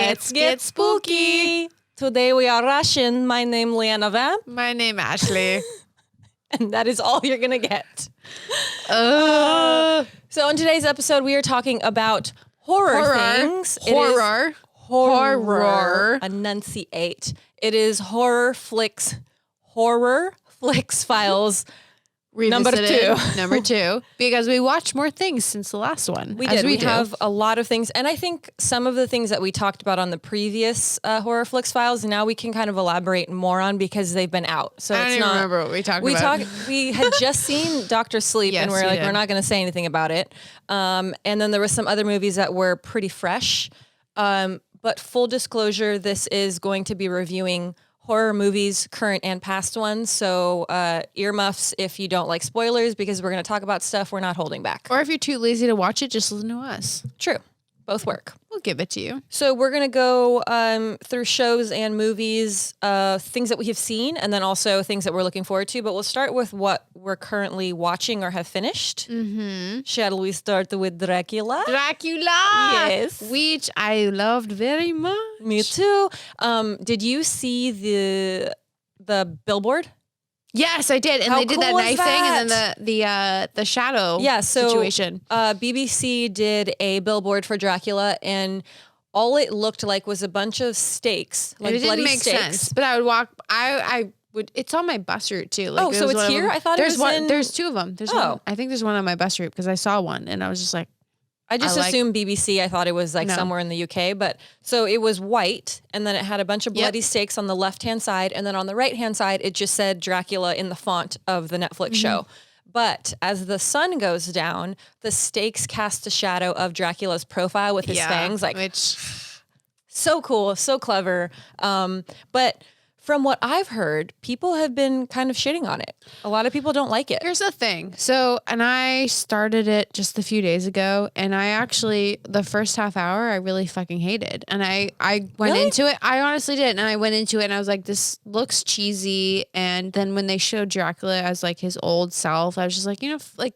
Let's get spooky. Today we are Russian. My name Liana Vamp. My name Ashley. And that is all you're going to get. So in today's episode, we are talking about horror things. Horror. Enunciate. It is FliX-Files. Number two. Because we watched more things since the last one. We have a lot of things. And I think some of the things that we talked about on the previous Horror FliX-Files, now we can kind of elaborate more on because they've been out. So I don't even remember what we talked about. We had just seen Dr. Sleep, Yes, and we're not going to say anything about it. And then there were some other movies that were pretty fresh. But full disclosure, this is going to be reviewing horror movies, current and past ones. So earmuffs if you don't like spoilers, because we're going to talk about stuff we're not holding back. Or if you're too lazy to watch it, just listen to us. True. Both work. We'll give it to you. So we're going to go through shows and movies, things that we have seen, and then also things that we're looking forward to. But we'll start with what we're currently watching or have finished. Mm-hmm. Shall we start with Dracula? Yes. Which I loved very much. Me too. Did you see the billboard? Yes, I did. And How they did cool that was knife thing and then the shadow situation. BBC did a billboard for Dracula, and all it looked like was a bunch of stakes, like it bloody didn't make stakes. sense. But I would walk. I would. It's on my bus route too. Like, so it's here? I thought it was one. in... There's two of them. There's one. I think there's one on my bus route because I saw one and I was just like. I assumed BBC. I thought it was somewhere in the UK, but so it was white, and then it had a bunch of bloody stakes on the left-hand side, and then on the right-hand side, it just said Dracula in the font of the Netflix show. But as the sun goes down, the stakes cast a shadow of Dracula's profile with his fangs, so cool, so clever. But from what I've heard, people have been kind of shitting on it. A lot of people don't like it. Here's the thing. And I started it just a few days ago, and I actually, the first half hour, I really fucking hated. And I went into it. I honestly did. And I went into it and I was like, this looks cheesy. And then when they showed Dracula as like his old self, I was just like,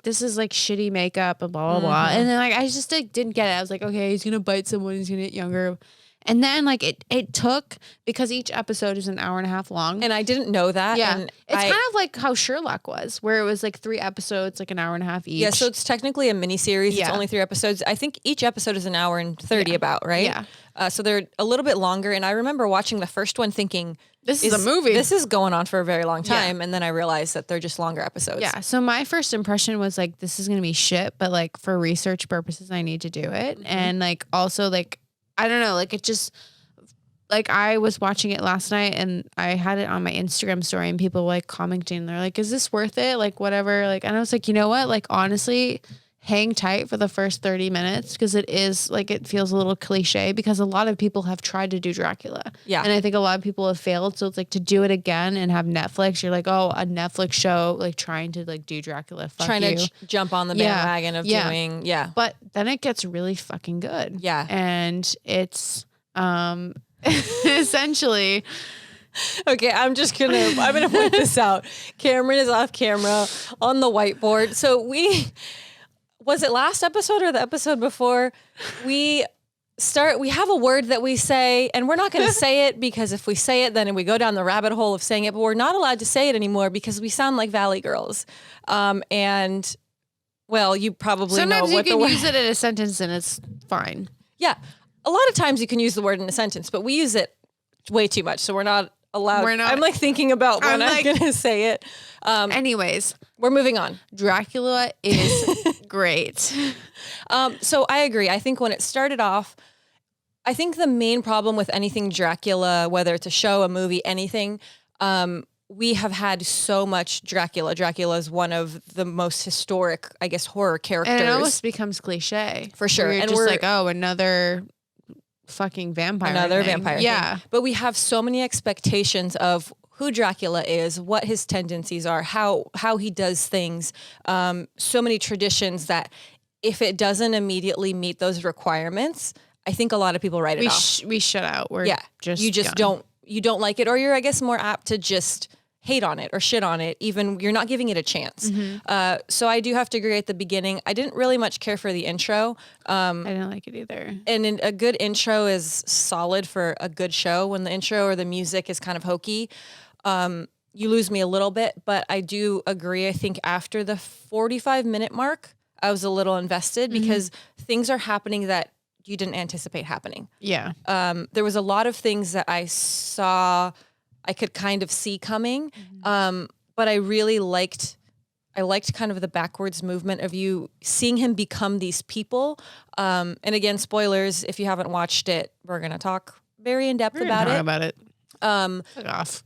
this is like shitty makeup and blah, blah, blah. And then I just didn't get it. I was like, okay, he's going to bite someone. He's going to get younger. And then it took, because each episode is an hour and a half long. And I didn't know that. Yeah. And it's kind of like how Sherlock was, where it was like 3 episodes, like an hour and a half each. Yeah, so it's technically a miniseries. Yeah. It's only 3 episodes. I think each episode is an hour and 30 about, right? Yeah. So they're a little bit longer. And I remember watching the first one thinking, this is a movie. This is going on for a very long time. Yeah. And then I realized that they're just longer episodes. Yeah. So my first impression was like, this is going to be shit, but like for research purposes, I need to do it. Mm-hmm. And like also like, I don't know, like it just... Like I was watching it last night and I had it on my Instagram story and people were like commenting. They're like, is this worth it? Like whatever. Like, and I was like, you know what? Like, honestly, hang tight for the first 30 minutes. Cause it is like, it feels a little cliche because a lot of people have tried to do Dracula. Yeah. And I think a lot of people have failed. So it's like to do it again and have Netflix. You're like, oh, a Netflix show, like trying to like do Dracula. Fuck trying you. to jump on the bandwagon of doing. Yeah. But then it gets really fucking good. Yeah. And it's, essentially. Okay, I'm gonna point this out. Cameron is off camera on the whiteboard. So was it last episode or the episode before? We have a word that we say, and we're not gonna say it because if we say it, then we go down the rabbit hole of saying it, but we're not allowed to say it anymore because we sound like Valley Girls. And well, you probably sometimes know what you can use it in a sentence and it's fine. Yeah. A lot of times you can use the word in a sentence, but we use it way too much. So we're not allowed. I'm like thinking about when I'm going to say it. Anyways, we're moving on. Dracula is great. So I agree. I think when it started off, I think the main problem with anything Dracula, whether it's a show, a movie, anything, we have had so much Dracula. Dracula is one of the most historic, I guess, horror characters. And it almost becomes cliche. For sure. And we're just like, oh, another fucking vampire. Another vampire. Yeah. Thing. But we have so many expectations of who Dracula is, what his tendencies are, how he does things. So many traditions that if it doesn't immediately meet those requirements, I think a lot of people write it off. We shut out. You don't like it, or you're, I guess, more apt to just hate on it or shit on it, even you're not giving it a chance. So I do have to agree at the beginning. I didn't really much care for the intro. I didn't like it either. And a good intro is solid for a good show. When the intro or the music is kind of hokey, you lose me a little bit, but I do agree. I think after the 45-minute mark, I was a little invested because things are happening that you didn't anticipate happening. Yeah. There was a lot of things that I saw I could kind of see coming. But I really liked kind of the backwards movement of you seeing him become these people. And again, spoilers, if you haven't watched it, we're going to talk very in depth about it. Fuck off.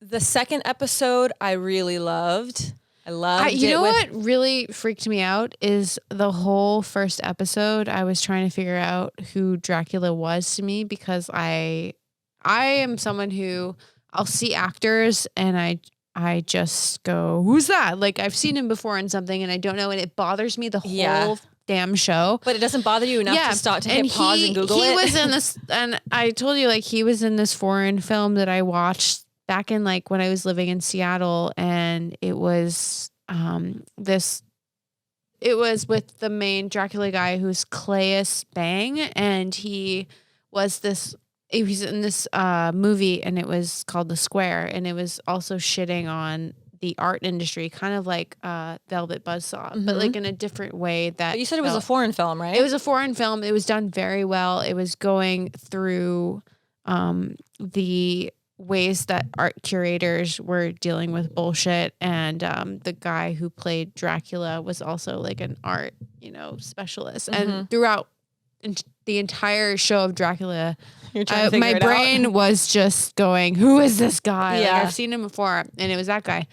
The second episode I really loved. I loved it. You know what really freaked me out is the whole first episode. I was trying to figure out who Dracula was to me because I am someone who I'll see actors and I just go, who's that? Like I've seen him before in something and I don't know, and it bothers me the whole damn show. But it doesn't bother you enough to stop to hit pause and Google it. He was in this, and I told you, like, he was in this foreign film that I watched back in like when I was living in Seattle, and it was it was with the main Dracula guy who's Claes Bang, and he was in this movie, and it was called The Square, and it was also shitting on the art industry, kind of like Velvet Buzzsaw, but like in a different way. But you said it was a foreign film, right? It was a foreign film. It was done very well. It was going through the ways that art curators were dealing with bullshit, and the guy who played Dracula was also like an art, specialist. And throughout the entire show of Dracula, my brain was just going, who is this guy? Yeah. Like, I've seen him before, and it was that guy.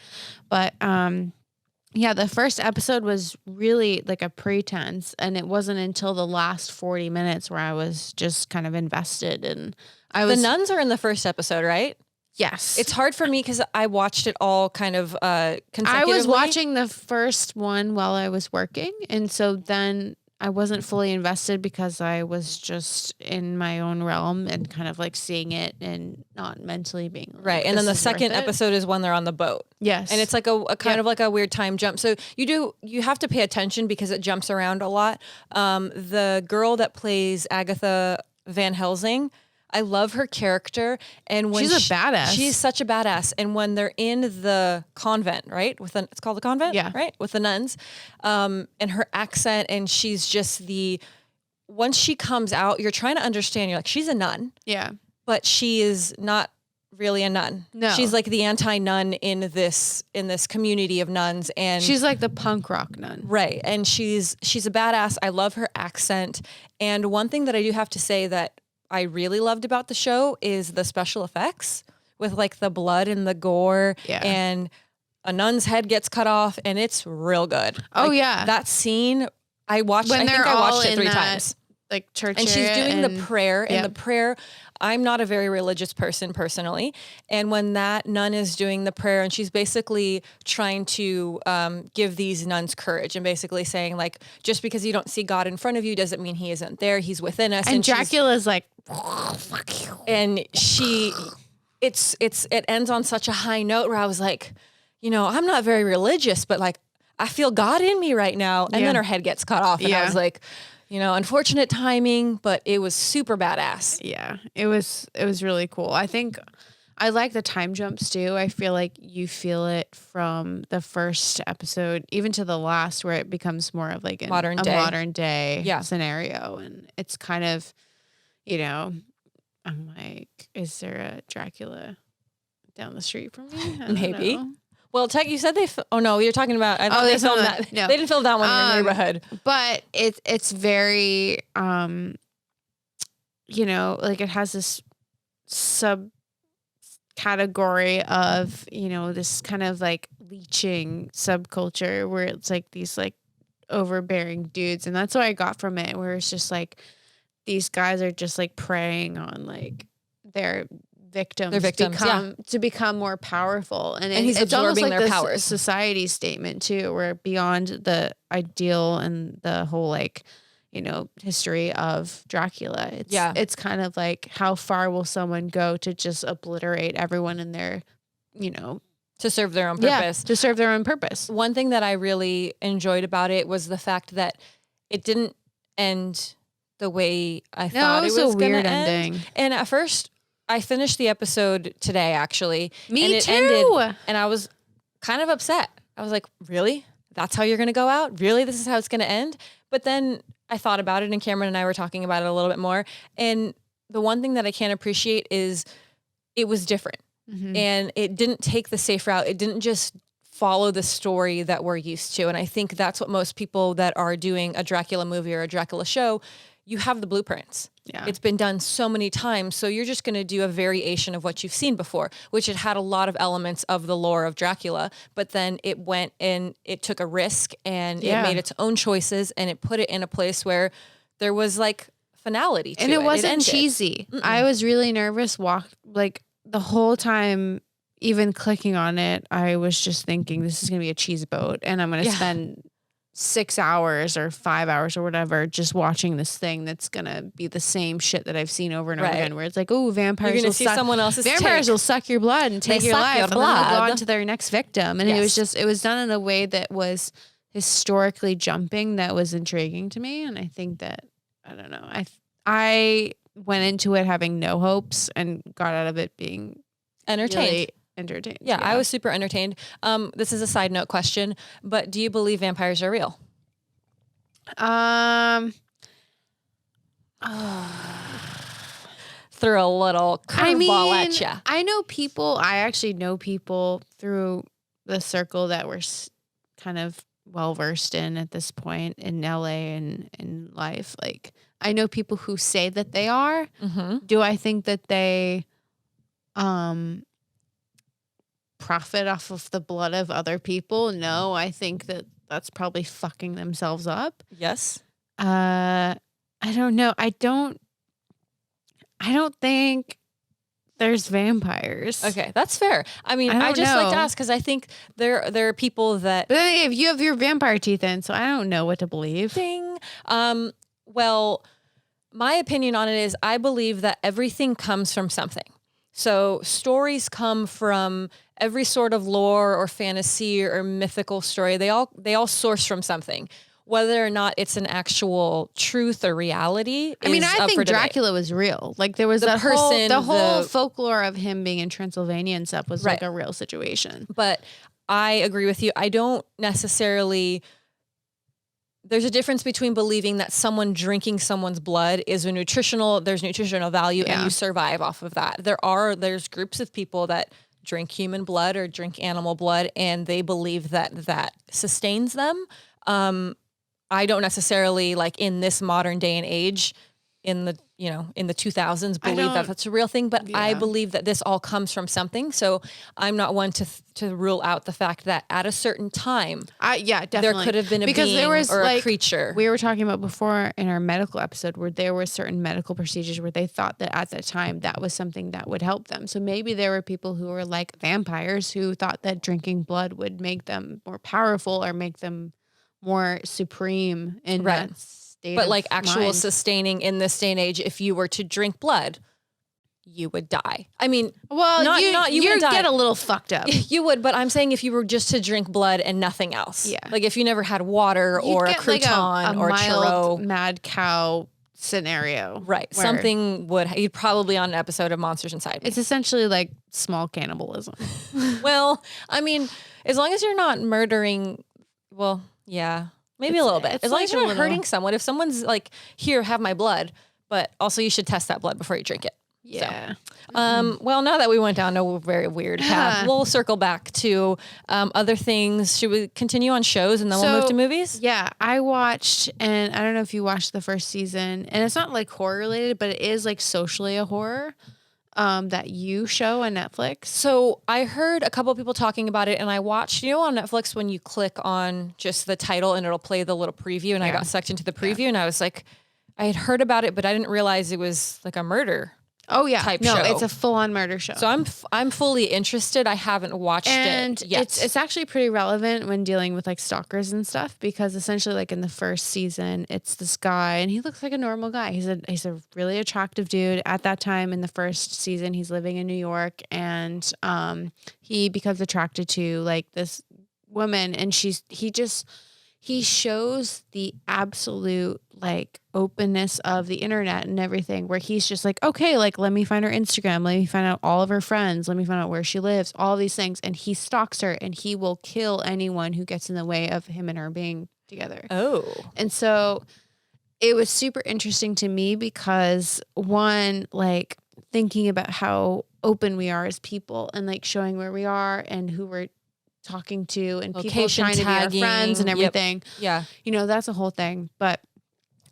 But the first episode was really like a pretense, and it wasn't until the last 40 minutes where I was just kind of invested. And the nuns are in the first episode, right? Yes. It's hard for me because I watched it all kind of consecutively. I was watching the first one while I was working, and so then I wasn't fully invested because I was just in my own realm and kind of like seeing it and not mentally being like, right. And then the second episode is when they're on the boat. Yes. And it's like a kind of like a weird time jump. So you have to pay attention because it jumps around a lot. The girl that plays Agatha Van Helsing, I love her character, and when she's a badass. She's such a badass. And when they're in the convent, right? It's called the convent, right? With the nuns, and her accent, and she's just once she comes out, you're trying to understand. You're like, she's a nun, but she is not really a nun. No, she's like the anti-nun in this community of nuns, and she's like the punk rock nun, right? And she's a badass. I love her accent, and one thing that I do have to say that I really loved about the show is the special effects with like the blood and the gore, and a nun's head gets cut off, and it's real good. Oh, like, yeah. That scene I watched. I think I watched it 3 times. Like church, and she's doing the prayer, and the prayer. I'm not a very religious person personally, and when that nun is doing the prayer, and she's basically trying to give these nuns courage, and basically saying like, just because you don't see God in front of you doesn't mean He isn't there. He's within us. And Dracula's like, fuck you. And it ends on such a high note where I was like, I'm not very religious, but like I feel God in me right now. And then her head gets cut off, and I was like, unfortunate timing, but it was super badass. Yeah, it was really cool. I think I like the time jumps too. I feel like you feel it from the first episode even to the last, where it becomes more of like a modern day scenario. And it's kind of, I'm like, is there a Dracula down the street from me? Maybe. Well, you said oh no, you're talking about, I thought they filmed that. No. They didn't film that one in your neighborhood. But it's very, like it has this subcategory of, this kind of like leeching subculture where it's like these like overbearing dudes. And that's what I got from it, where it's just like, these guys are just like preying on like their victims to become more powerful, and he's it's almost absorbing like their this powers. Society statement too, where beyond the ideal and the whole like history of Dracula, it's kind of like, how far will someone go to just obliterate everyone in their to serve their own purpose. Yeah, to serve their own purpose. One thing that I really enjoyed about it was the fact that it didn't end the way I thought it was going to end. Ending. And at first, I finished the episode today, actually. Me and it too. Ended, and I was kind of upset. I was like, really? That's how you're going to go out? Really? This is how it's going to end? But then I thought about it, and Cameron and I were talking about it a little bit more. And the one thing that I can't appreciate is it was different. Mm-hmm. And it didn't take the safe route. It didn't just follow the story that we're used to. And I think that's what most people that are doing a Dracula movie or a Dracula show, you have the blueprints. Yeah. It's been done so many times. So you're just going to do a variation of what you've seen before, which it had a lot of elements of the lore of Dracula, but then it went and it took a risk and it made its own choices and it put it in a place where there was like finality to it. And it wasn't cheesy. Mm-mm. I was really nervous like the whole time, even clicking on it, I was just thinking this is going to be a cheese boat and I'm going to spend 6 hours or 5 hours or whatever just watching this thing that's gonna be the same shit that I've seen over and over again, where it's like, oh, vampires will suck someone else's vampires will suck your blood and take your life and then they'll go on to their next victim. And it was done in a way that was historically jumping, that was intriguing to me. And I think that, I don't know, I went into it having no hopes and got out of it being entertained. Really entertained. Yeah, I was super entertained. This is a side note question, but do you believe vampires are real? Threw a little curveball at you. I actually know people through the circle that were kind of well-versed in at this point in LA and in life. Like, I know people who say that they are. Mm-hmm. Do I think that they profit off of the blood of other people? No, I think that that's probably fucking themselves up. Yes. I don't know. I don't think there's vampires. Okay, that's fair. I mean, I just like to ask because I think there are people that. But if you have your vampire teeth in, so I don't know what to believe. Ding. Well, my opinion on it is I believe that everything comes from something. So stories come from every sort of lore or fantasy or mythical story. They all source from something. Whether or not it's an actual truth or reality. I mean, I think Dracula was real. Like there was the whole folklore of him being in Transylvania and stuff was like a real situation. But I agree with you. I don't necessarily. There's a difference between believing that someone drinking someone's blood is there's nutritional value and you survive off of that. There's groups of people that drink human blood or drink animal blood and they believe that sustains them. I don't necessarily like in this modern day and age in the 2000s believe that that's a real thing, but I believe that this all comes from something. So I'm not one to rule out the fact that at a certain time, definitely there could have been a being there was, or a creature. We were talking about before in our medical episode where there were certain medical procedures where they thought that at the time that was something that would help them. So maybe there were people who were like vampires who thought that drinking blood would make them more powerful or make them more supreme in that state. But like actual sustaining in this day and age, if you were to drink blood, you would die. I mean, well, you get a little fucked up. You would, but I'm saying if you were just to drink blood and nothing else. Yeah. Like if you never had water or a crouton or a churro. Mad cow scenario. Right. Something you'd probably on an episode of Monsters Inside Me. It's essentially like small cannibalism. Well, I mean, as long as you're not murdering, well, yeah, maybe a little bit. As long as you're not hurting someone. If someone's like, here, have my blood, but also you should test that blood before you drink it. Yeah. So, well, now that we went down a very weird path, we'll circle back to other things. Should we continue on shows and then we'll move to movies? Yeah, I watched, and I don't know if you watched the first season, and it's not like horror related, but it is like socially a horror. That You show on Netflix. So I heard a couple of people talking about it and I watched, on Netflix when you click on just the title and it'll play the little preview and I got sucked into the preview and I was like, I had heard about it, but I didn't realize it was like a murder Oh yeah, type no, show. it's a full-on murder show. So I'm fully interested. I haven't watched it yet. It's actually pretty relevant when dealing with like stalkers and stuff, because essentially like in the first season, it's this guy and he looks like a normal guy. He's a really attractive dude. At that time in the first season, he's living in New York, and he becomes attracted to like this woman, and he shows the absolute like openness of the internet and everything, where he's just like, okay, like let me find her Instagram, let me find out all of her friends, let me find out where she lives, all these things. And he stalks her, and he will kill anyone who gets in the way of him and her being together. Oh. And so it was super interesting to me because, one, like thinking about how open we are as people and like showing where we are and who we're talking to, and Location people trying tagging, to be our friends and everything. Yeah. You know, that's a whole thing. But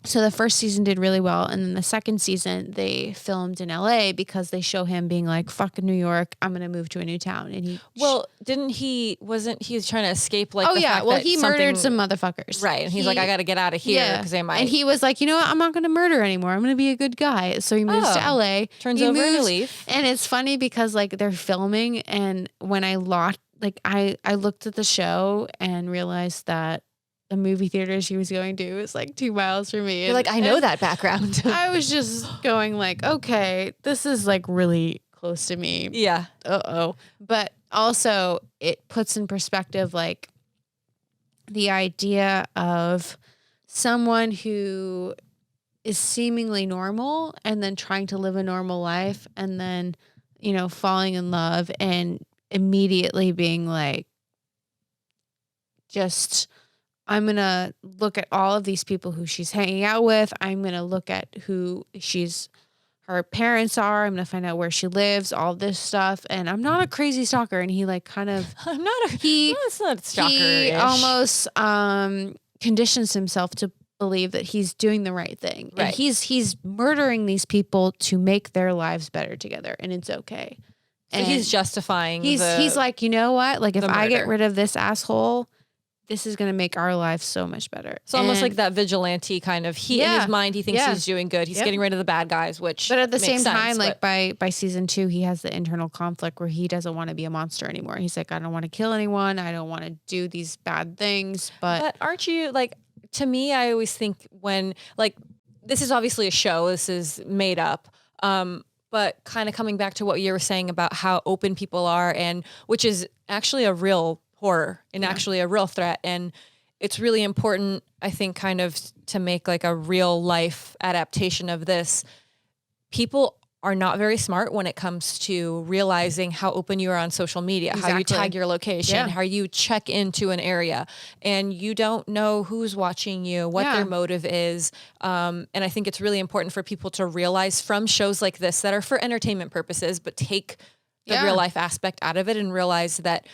so the first season did really well. And then the second season, they filmed in LA because they show him being like, fuck New York, I'm going to move to a new town. And he was trying to escape like, he murdered some motherfuckers. Right. And he's like, I got to get out of here because they might. And he was like, you know what? I'm not going to murder anymore. I'm going to be a good guy. So he moves to LA. Turns over a new leaf. And it's funny because like they're filming, and when I looked at the show and realized that the movie theaters he was going to was like 2 miles from me. You're like, I know that background. I was just going like, okay, this is like really close to me. Yeah. But also it puts in perspective like the idea of someone who is seemingly normal and then trying to live a normal life, and then, you know, falling in love and immediately being like, just, I'm going to look at all of these people who she's hanging out with. I'm going to look at who her parents are. I'm going to find out where she lives, all this stuff. And I'm not a crazy stalker. And he like kind of, it's not stalker-ish. He almost conditions himself to believe that he's doing the right thing. Right. And he's murdering these people to make their lives better together. And it's okay. So he's justifying. He's like, you know what? Like if I get rid of this asshole, this is going to make our life so much better. So almost like that vigilante kind of, in his mind, he thinks he's doing good. He's getting rid of the bad guys, but at the same time, like by season 2, he has the internal conflict where he doesn't want to be a monster anymore. He's like, I don't want to kill anyone. I don't want to do these bad things. But aren't you like, to me, I always think when like, this is obviously a show, this is made up. But kind of coming back to what you were saying about how open people are, and which is actually a real horror and actually a real threat. And it's really important, I think, kind of to make like a real life adaptation of this. People are not very smart when it comes to realizing how open you are on social media, how you tag your location, how you check into an area, and you don't know who's watching you, what their motive is. And I think it's really important for people to realize from shows like this that are for entertainment purposes, but take the real life aspect out of it and realize that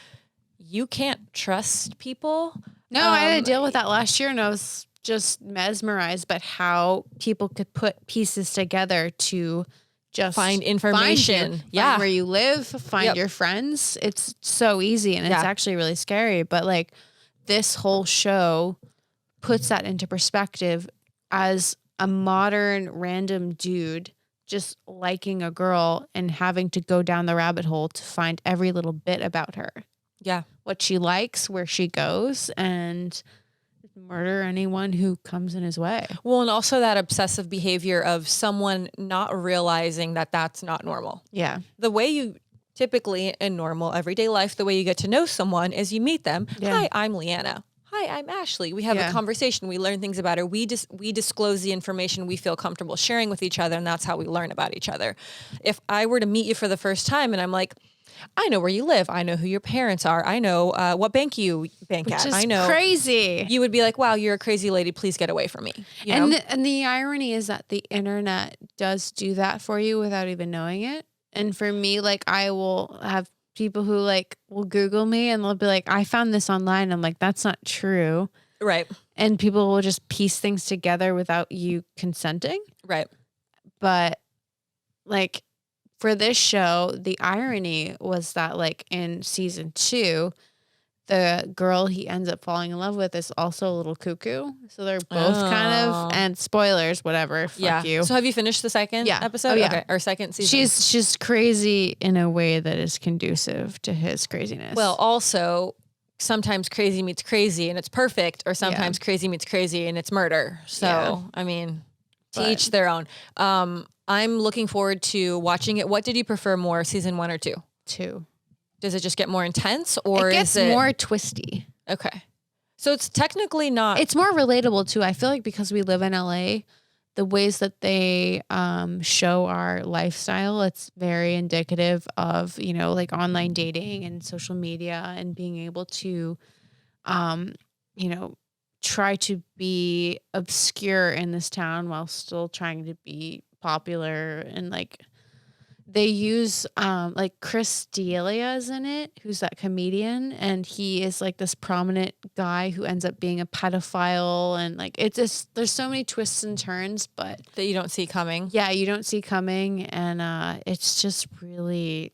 you can't trust people. No, I had to deal with that last year, and I was just mesmerized by how people could put pieces together to just find information. Find where you live, find your friends. It's so easy, and it's actually really scary. But like this whole show puts that into perspective as a modern random dude just liking a girl and having to go down the rabbit hole to find every little bit about her. Yeah. What she likes, where she goes, and murder anyone who comes in his way. Well, and also that obsessive behavior of someone not realizing that that's not normal. Yeah. The way you typically in normal everyday life, the way you get to know someone is you meet them. Yeah. Hi, I'm Leanna. Hi, I'm Ashley. We have a conversation. We learn things about her. We disclose the information we feel comfortable sharing with each other, and that's how we learn about each other. If I were to meet you for the first time and I'm like, I know where you live. I know who your parents are. I know what bank you bank at. I know. Crazy. You would be like, wow, you're a crazy lady. Please get away from me. You know? And the irony is that the internet does do that for you without even knowing it. And for me, like I will have people who like will Google me and they'll be like, I found this online. I'm like, that's not true. Right. And people will just piece things together without you consenting. Right. But like for this show, the irony was that like in season 2, the girl he ends up falling in love with is also a little cuckoo. So they're both kind of, and spoilers, whatever. Fuck you. So have you finished the second episode? Oh, yeah. Okay. Or second season? She's crazy in a way that is conducive to his craziness. Well, also, sometimes crazy meets crazy and it's perfect, or sometimes crazy meets crazy and it's murder. So, I mean, to each their own. I'm looking forward to watching it. What did you prefer more, season 1 or 2? 2. Does it just get more intense, or it gets more twisty? Okay. So it's technically not. It's more relatable too. I feel like because we live in LA, the ways that they show our lifestyle, it's very indicative of, you know, like online dating and social media and being able to, you know, try to be obscure in this town while still trying to be popular. And like they use like Chris D'Elia is in it, who's that comedian, and he is like this prominent guy who ends up being a pedophile, and like it's just there's so many twists and turns, but that you don't see coming. Yeah, you don't see coming, and it's just really,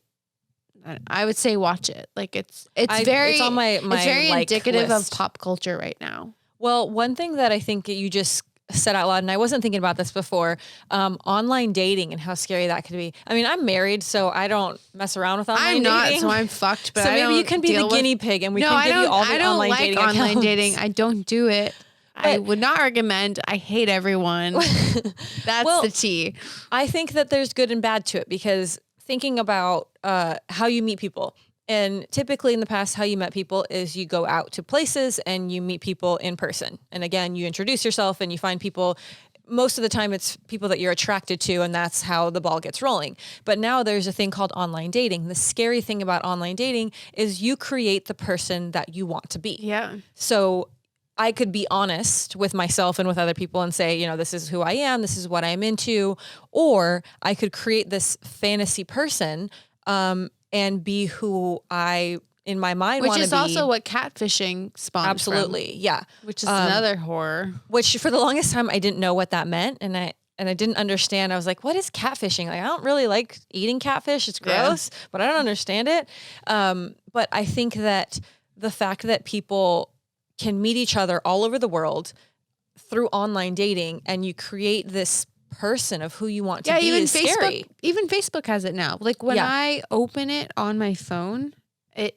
I would say watch it. Like it's on my it's very like indicative list of pop culture right now. Well, one thing that I think you just said out loud, and I wasn't thinking about this before, online dating and how scary that could be. I mean, I'm married, so I don't mess around with online dating. I'm not, so I'm fucked. But so maybe you can be the guinea pig, and we can give you all the online dating accounts. Online dating. I don't do it. I would not recommend. I hate everyone. That's the tea. I think that there's good and bad to it, because thinking about how you meet people. And typically in the past, how you met people is you go out to places and you meet people in person. And again, you introduce yourself and you find people. Most of the time it's people that you're attracted to, and that's how the ball gets rolling. But now there's a thing called online dating. The scary thing about online dating is you create the person that you want to be. Yeah. So I could be honest with myself and with other people and say, you know, this is who I am, this is what I'm into. Or I could create this fantasy person, and be who I, in my mind, want to be. Which is also what catfishing spawned Absolutely, from, yeah. Which is another horror. Which for the longest time, I didn't know what that meant. And I didn't understand. I was like, what is catfishing? Like, I don't really like eating catfish. It's gross, but I don't understand it. But I think that the fact that people can meet each other all over the world through online dating, and you create this person of who you want to be, even is scary. Even Facebook has it now. Like when I open it on my phone,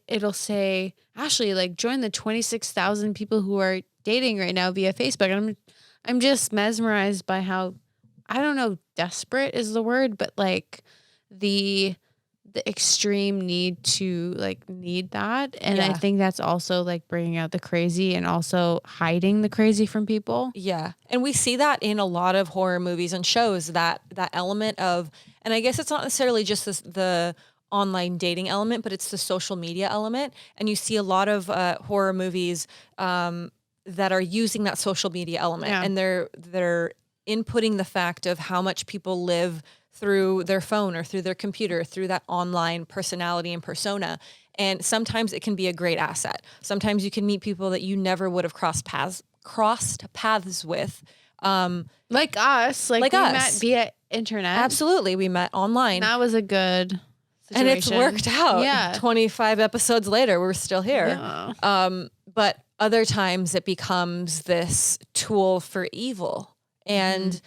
it'll say, Ashley, like join the 26,000 people who are dating right now via Facebook. And I'm just mesmerized by how, I don't know, desperate is the word, but like the extreme need to like need that. And I think that's also like bringing out the crazy and also hiding the crazy from people. Yeah. And we see that in a lot of horror movies and shows, that element of, and I guess it's not necessarily just the online dating element, but it's the social media element. And you see a lot of horror movies that are using that social media element, and they're inputting the fact of how much people live through their phone or through their computer, through that online personality and persona. And sometimes it can be a great asset. Sometimes you can meet people that you never would have crossed paths with. Like us. Like we met via internet. Absolutely. We met online. That was a good situation. And it's worked out. Yeah. 25 episodes later, we're still here. Yeah. But other times it becomes this tool for evil. And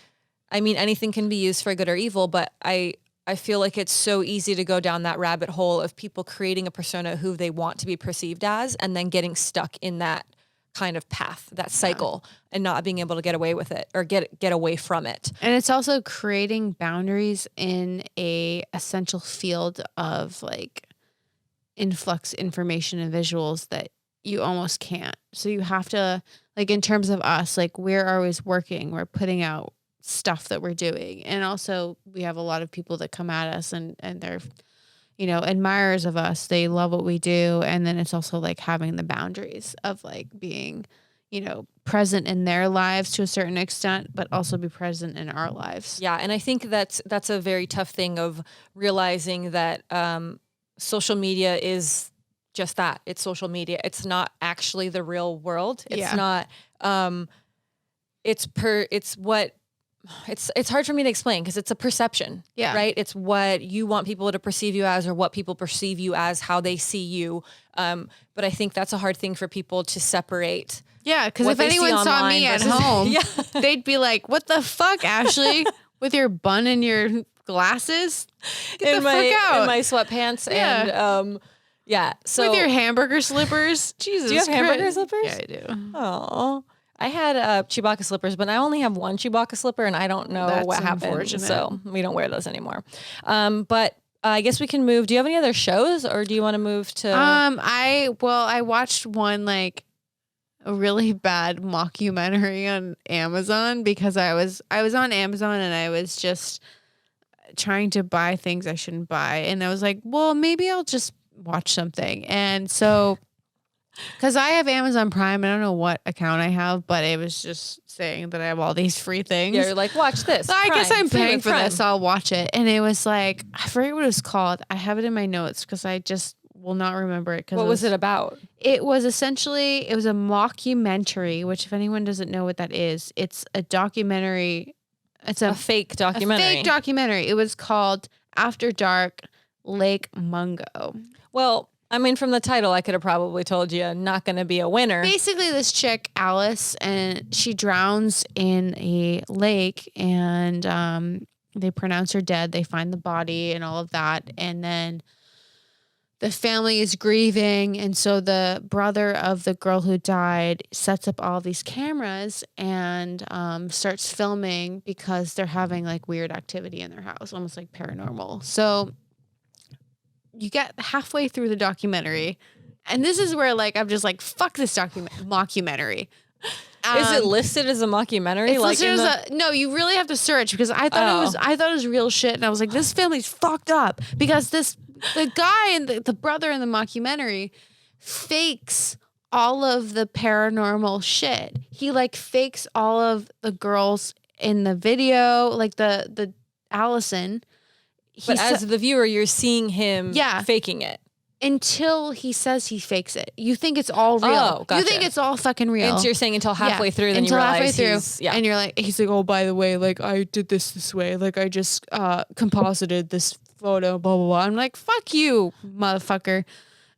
I mean, anything can be used for good or evil, but I feel like it's so easy to go down that rabbit hole of people creating a persona who they want to be perceived as, and then getting stuck in that kind of path, that cycle, and not being able to get away with it or get away from it. And it's also creating boundaries in a essential field of like influx information and visuals that you almost can't. So you have to, like in terms of us, like we're always working, we're putting out stuff that we're doing, and also we have a lot of people that come at us and they're, you know, admirers of us. They love what we do. And then it's also like having the boundaries of like being, you know, present in their lives to a certain extent, but also be present in our lives. Yeah. And I think that's a very tough thing of realizing that social media is just that. It's social media. It's not actually the real world. It's not, it's what it's hard for me to explain because it's a perception, right? It's what you want people to perceive you as or what people perceive you as, how they see you. But I think that's a hard thing for people to separate. Yeah, because if anyone saw me at home, they'd be like, what the fuck, Ashley? With your bun and your glasses? Get the fuck out. In my sweatpants and so with your hamburger slippers. Jesus Do you have hamburger slippers? Yeah, I do. Oh. I had Chewbacca slippers, but I only have one Chewbacca slipper, and I don't know what happened. So we don't wear those anymore. But I guess we can move. Do you have any other shows, or do you want to move to? I watched one like a really bad mockumentary on Amazon because I was on Amazon and I was just trying to buy things I shouldn't buy, and I was like, well, maybe I'll just watch something, and so. Because I have Amazon Prime, I don't know what account I have, but it was just saying that I have all these free things. Yeah, you're like, watch this. So I guess I'm paying for this. I'll watch it. And it was like, I forget what it was called. I have it in my notes because I just will not remember it. What was it about? It was a mockumentary, which if anyone doesn't know what that is, it's a documentary. It's a fake documentary. A fake documentary. It was called After Dark Lake Mungo. Well, I mean, from the title, I could have probably told you not going to be a winner. Basically, this chick, Alice, and she drowns in a lake, and they pronounce her dead. They find the body and all of that. And then the family is grieving. And so the brother of the girl who died sets up all these cameras and starts filming because they're having like weird activity in their house, almost like paranormal. So you get halfway through the documentary, and this is where like I'm just like, fuck this mockumentary. Is it listed as a mockumentary? It's listed as no, you really have to search because I thought it was real shit, and I was like, this family's fucked up because the guy and the brother in the mockumentary fakes all of the paranormal shit. He like fakes all of the girls in the video, like the Allison. But as the viewer, you're seeing him faking it. Until he says he fakes it. You think it's all real. Oh, gotcha. You think it's all fucking real. And you're saying until halfway through, then you realize and you're like, he's like, oh, by the way, like I did this way. Like I just composited this photo, blah, blah, blah. I'm like, fuck you, motherfucker,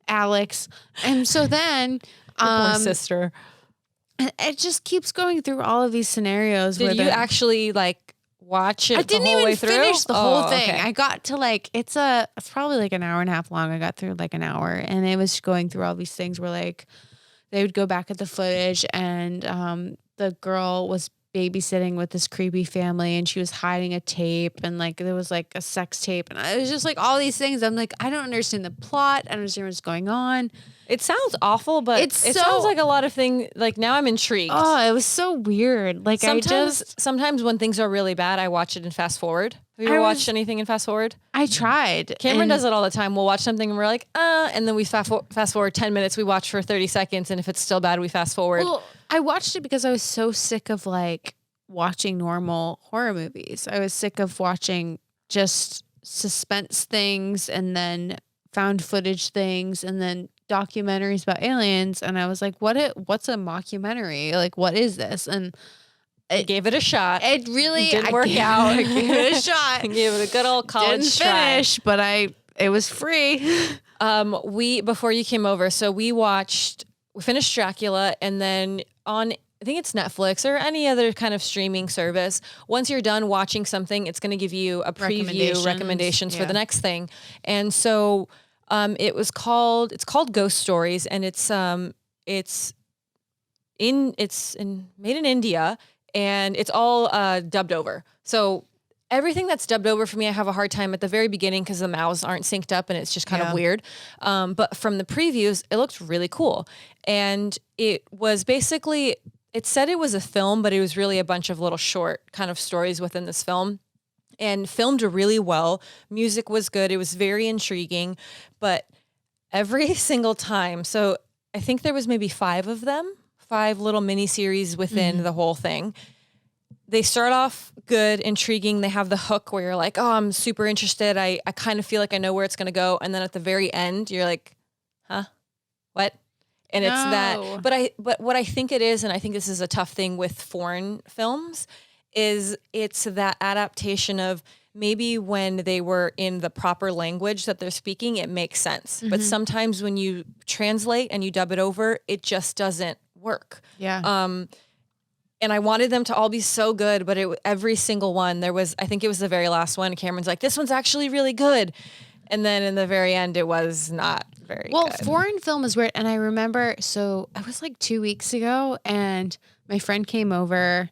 Alex. And so then... poor sister. It just keeps going through all of these scenarios. Did you actually like watch it? I didn't even finish the whole thing. Okay. I got to like it's probably like an hour and a half long. I got through like an hour, and it was going through all these things where like they would go back at the footage, and the girl was babysitting with this creepy family, and she was hiding a tape, and like there was like a sex tape, and it was just like all these things. I'm like, I don't understand the plot. I don't understand what's going on. It sounds awful, but it sounds like a lot of things. Like now I'm intrigued. Oh, it was so weird. Like sometimes when things are really bad, I watch it and fast forward. Have you ever watched anything and fast forward? I tried. Cameron does it all the time. We'll watch something and we're like, and then we fast forward 10 minutes. We watch for 30 seconds, and if it's still bad, we fast forward. Well, I watched it because I was so sick of like watching normal horror movies. I was sick of watching just suspense things and then found footage things and then documentaries about aliens, and I was like, what's a mockumentary? Like, what is this? And I gave it a shot. It really didn't work out. I gave it a shot. I gave it a good old college try. Didn't finish, but it was free. Before you came over, so we finished Dracula, and then on I think it's Netflix or any other kind of streaming service. Once you're done watching something, it's going to give you a preview recommendations for the next thing. And so it's called Ghost Stories, and it's made in India, and it's all dubbed over. So everything that's dubbed over for me, I have a hard time at the very beginning because the mouths aren't synced up and it's just kind of weird. But from the previews, it looked really cool. And it was basically, it said it was a film, but it was really a bunch of little short kind of stories within this film. And filmed really well. Music was good. It was very intriguing. But every single time, so I think there was maybe 5 of them, 5 little mini-series within the whole thing. They start off good, intriguing. They have the hook where you're like, oh, I'm super interested. I kind of feel like I know where it's going to go. And then at the very end, you're like, huh? What? And it's that. But what I think it is, and I think this is a tough thing with foreign films, is it's that adaptation of maybe when they were in the proper language that they're speaking, it makes sense. But sometimes when you translate and you dub it over, it just doesn't work. Yeah. And I wanted them to all be so good, but every single one, I think it was the very last one, Cameron's like, this one's actually really good. And then in the very end, it was not very good. Foreign film is weird. And I remember, so I was like 2 weeks ago and my friend came over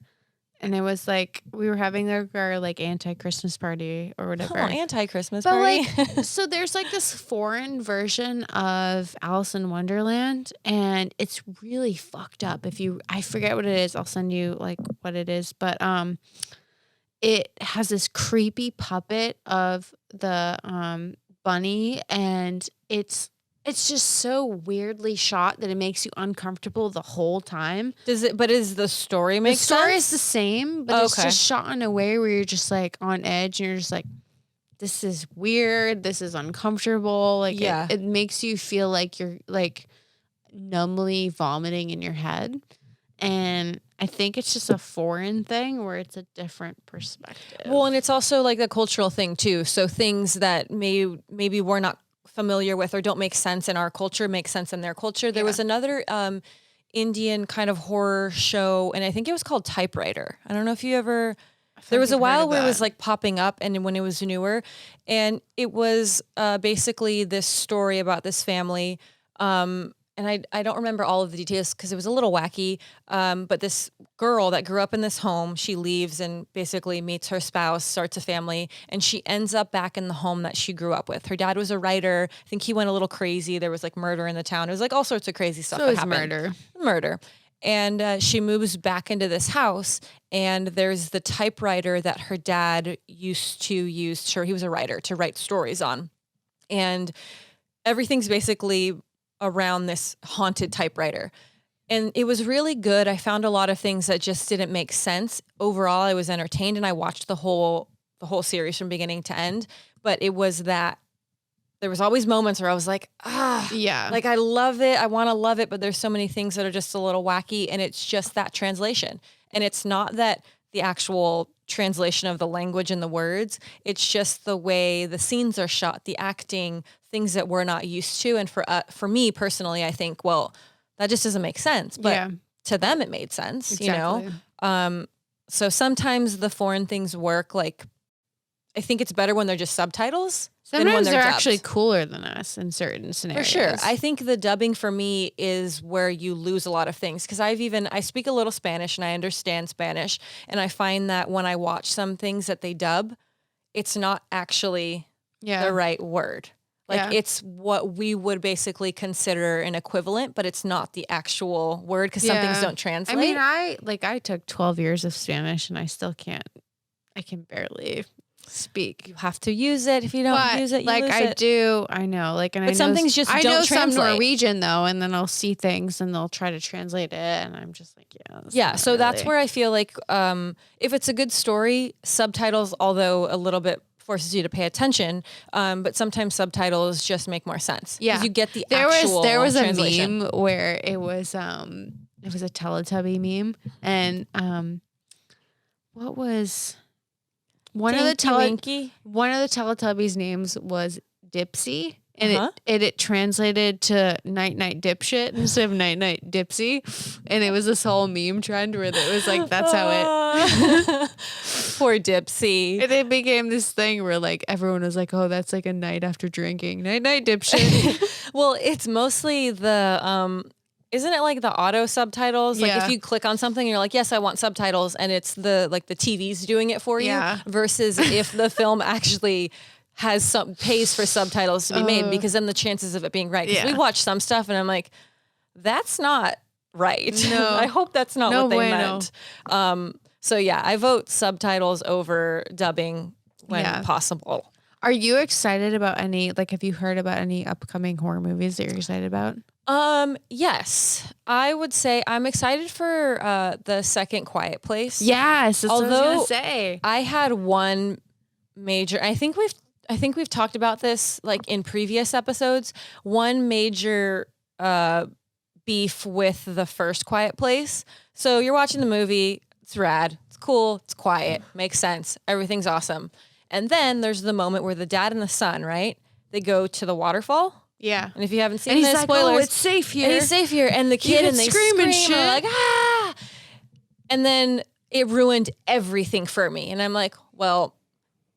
and it was like, we were having our like anti-Christmas party or whatever. Oh, anti-Christmas party. Like, so there's like this foreign version of Alice in Wonderland and it's really fucked up. I forget what it is. I'll send you like what it is. But it has this creepy puppet of the bunny and it's just so weirdly shot that it makes you uncomfortable the whole time. But is the story make sense? The story is the same, but it's just shot in a way where you're just like on edge and you're just like, this is weird. This is uncomfortable. Like it makes you feel like you're like numbly vomiting in your head. And I think it's just a foreign thing where it's a different perspective. Well, and it's also like a cultural thing too. So things that maybe we're not familiar with or don't make sense in our culture make sense in their culture. There was another Indian kind of horror show, and I think it was called Typewriter. I don't know if you ever... There was a while where it was like popping up and when it was newer, and it was basically this story about this family. And I don't remember all of the details because it was a little wacky. But this girl that grew up in this home, she leaves and basically meets her spouse, starts a family, and she ends up back in the home that she grew up with. Her dad was a writer. I think he went a little crazy. There was like murder in the town. It was like all sorts of crazy stuff that happened. Murder. And she moves back into this house, and there's the typewriter that her dad used to use. Sure, he was a writer to write stories on. And everything's basically around this haunted typewriter. And it was really good. I found a lot of things that just didn't make sense. Overall, I was entertained and I watched the whole series from beginning to end. But it was that there was always moments where I was like, like I love it. I want to love it. But there's so many things that are just a little wacky, and it's just that translation. And it's not that the actual translation of the language and the words. It's just the way the scenes are shot, the acting, things that we're not used to. And for me personally, I think, well, that just doesn't make sense. But to them, it made sense, you know? So sometimes the foreign things work. Like, I think it's better when they're just subtitles. Sometimes they're actually cooler than us in certain scenarios. For sure. I think the dubbing for me is where you lose a lot of things. Because I speak a little Spanish and I understand Spanish. And I find that when I watch some things that they dub, it's not actually the right word. Like it's what we would basically consider an equivalent, but it's not the actual word because some things don't translate. I mean, I took 12 years of Spanish and I still can't, I can barely speak. You have to use it. If you don't use it, you lose it. I know. Like, and but some things just don't translate. I know some Norwegian though, and then I'll see things and they'll try to translate it, and I'm just like, so that's where I feel like if it's a good story, subtitles, although a little bit forces you to pay attention, but sometimes subtitles just make more sense. Yeah, because you get the actual there was a translation. meme where it was a Teletubby meme, and what was one of the Teletubbies names was Dipsy, and it translated to night night dipshit instead of night night dipsy, and it was this whole meme trend where it was like that's how it poor Dipsy, and it became this thing where like everyone was like, oh, that's like a night after drinking, night night dipshit. Well, it's mostly the isn't it like the auto subtitles? Like if you click on something, you're like, yes, I want subtitles, and it's the TV's doing it for you. Versus if the film actually has pays for subtitles to be made, because then the chances of it being right. Because we watch some stuff, and I'm like, that's not right. No, I hope that's not what they meant. So I vote subtitles over dubbing when possible. Are you excited about any? Like, have you heard about any upcoming horror movies that you're excited about? Yes, I would say I'm excited for the second Quiet Place. Yes, that's what I was gonna say. I had one major. I think we've talked about this like in previous episodes. One major beef with the first Quiet Place. So you're watching the movie. It's rad. It's cool. It's quiet. Makes sense. Everything's awesome. And then there's the moment where the dad and the son, right? They go to the waterfall. Yeah. And if you haven't seen and this, he's like, spoilers. oh, it's safe here. And he's safe here. And the kid and they scream and shit. Like, ah! And then it ruined everything for me. And I'm like, well,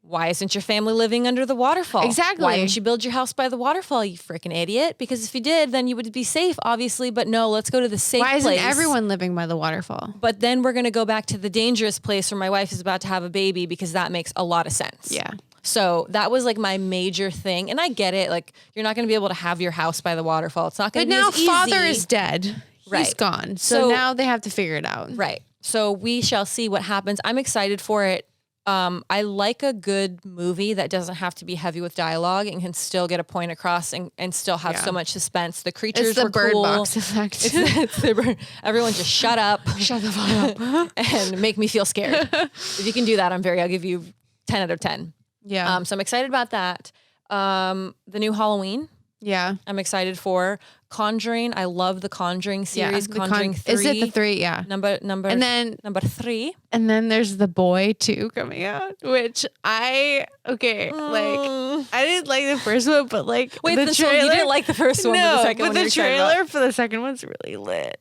why isn't your family living under the waterfall? Exactly. Why didn't you build your house by the waterfall, you freaking idiot? Because if you did, then you would be safe, obviously. But no, let's go to the safe place. Why isn't everyone living by the waterfall? But then we're going to go back to the dangerous place where my wife is about to have a baby because that makes a lot of sense. Yeah. So that was like my major thing. And I get it. Like, you're not going to be able to have your house by the waterfall. It's not going to be as easy. But now father is dead. Right. He's gone. So now they have to figure it out. Right. So we shall see what happens. I'm excited for it. I like a good movie that doesn't have to be heavy with dialogue and can still get a point across and still have so much suspense. The creatures it's the were Bird cool. Box effect. It's the bird. Everyone just shut up. Shut the fuck up. And make me feel scared. If you can do that, I'll give you 10 out of 10. Yeah. So I'm excited about that. The new Halloween. Yeah. I'm excited for Conjuring. I love the Conjuring series. Conjuring 3. Is it the 3? Yeah. Number and then number 3. And then there's The Boy 2 coming out, which I didn't like the first one, but like wait, the trailer. You didn't like the first one, no, but the second one. But the trailer for the second one's really lit.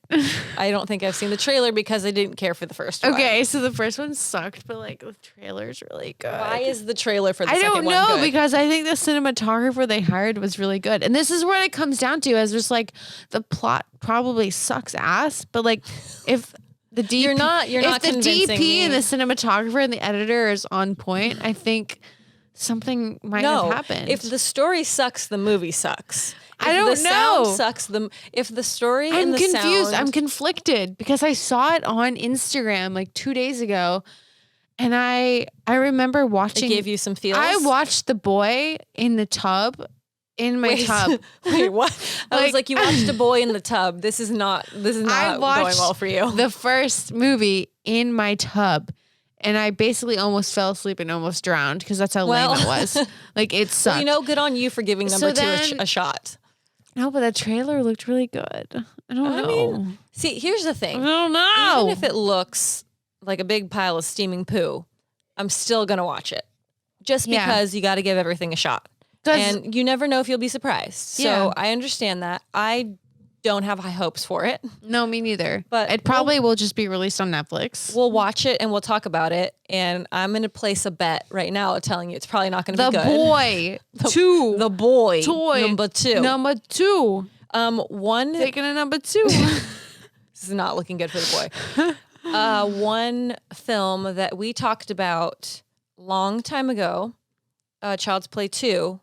I don't think I've seen the trailer because I didn't care for the first one. Okay, so the first one sucked, but like the trailer's really good. Why is the trailer for the second one I don't know good? because I think the cinematographer they hired was really good, and this is what it comes down to: is just like the plot probably sucks ass, but like if the DP, you're not if the convincing DP me. and the cinematographer and the editor is on point, I think something might have happened. If the story sucks, the movie sucks. If I don't the know. Sound sucks. If the story I'm and the confused. sound, I'm conflicted because I saw it on Instagram like 2 days ago, and I remember watching. It gave you some feels. I watched The Boy in the tub. In my tub. Wait, what? I was like, you watched A Boy in the Tub. This is not going well for you. The first movie in my tub, and I basically almost fell asleep and almost drowned because that's how lame it was. Like it sucked. Well, good on you for giving number 2 a shot. No, but the trailer looked really good. I don't know. See, here's the thing. I don't know. Even if it looks like a big pile of steaming poo, I'm still gonna watch it, just because you got to give everything a shot. And you never know if you'll be surprised. So I understand that. I don't have high hopes for it. No, me neither. But it probably will just be released on Netflix. We'll watch it and we'll talk about it. And I'm going to place a bet right now telling you it's probably not going to be good. The Boy 2. The Boy. Toy. Number 2. Number 2. One. Taking a number 2. This is not looking good for the boy. One film that we talked about long time ago, Child's Play 2.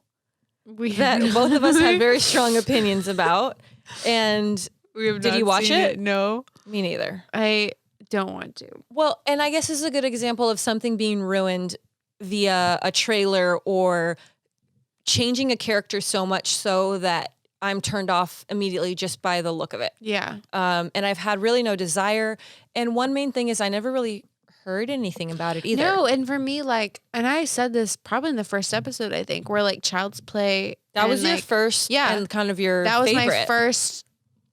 That both of us had very strong opinions about. And did you watch it? No. Me neither. I don't want to. Well, and I guess this is a good example of something being ruined via a trailer or changing a character so much so that I'm turned off immediately just by the look of it. Yeah. And I've had really no desire. And one main thing is I never really heard anything about it either. No, and for me, like, and I said this probably in the first episode, I think, where like Child's Play. That was your first and kind of your That was favorite. my first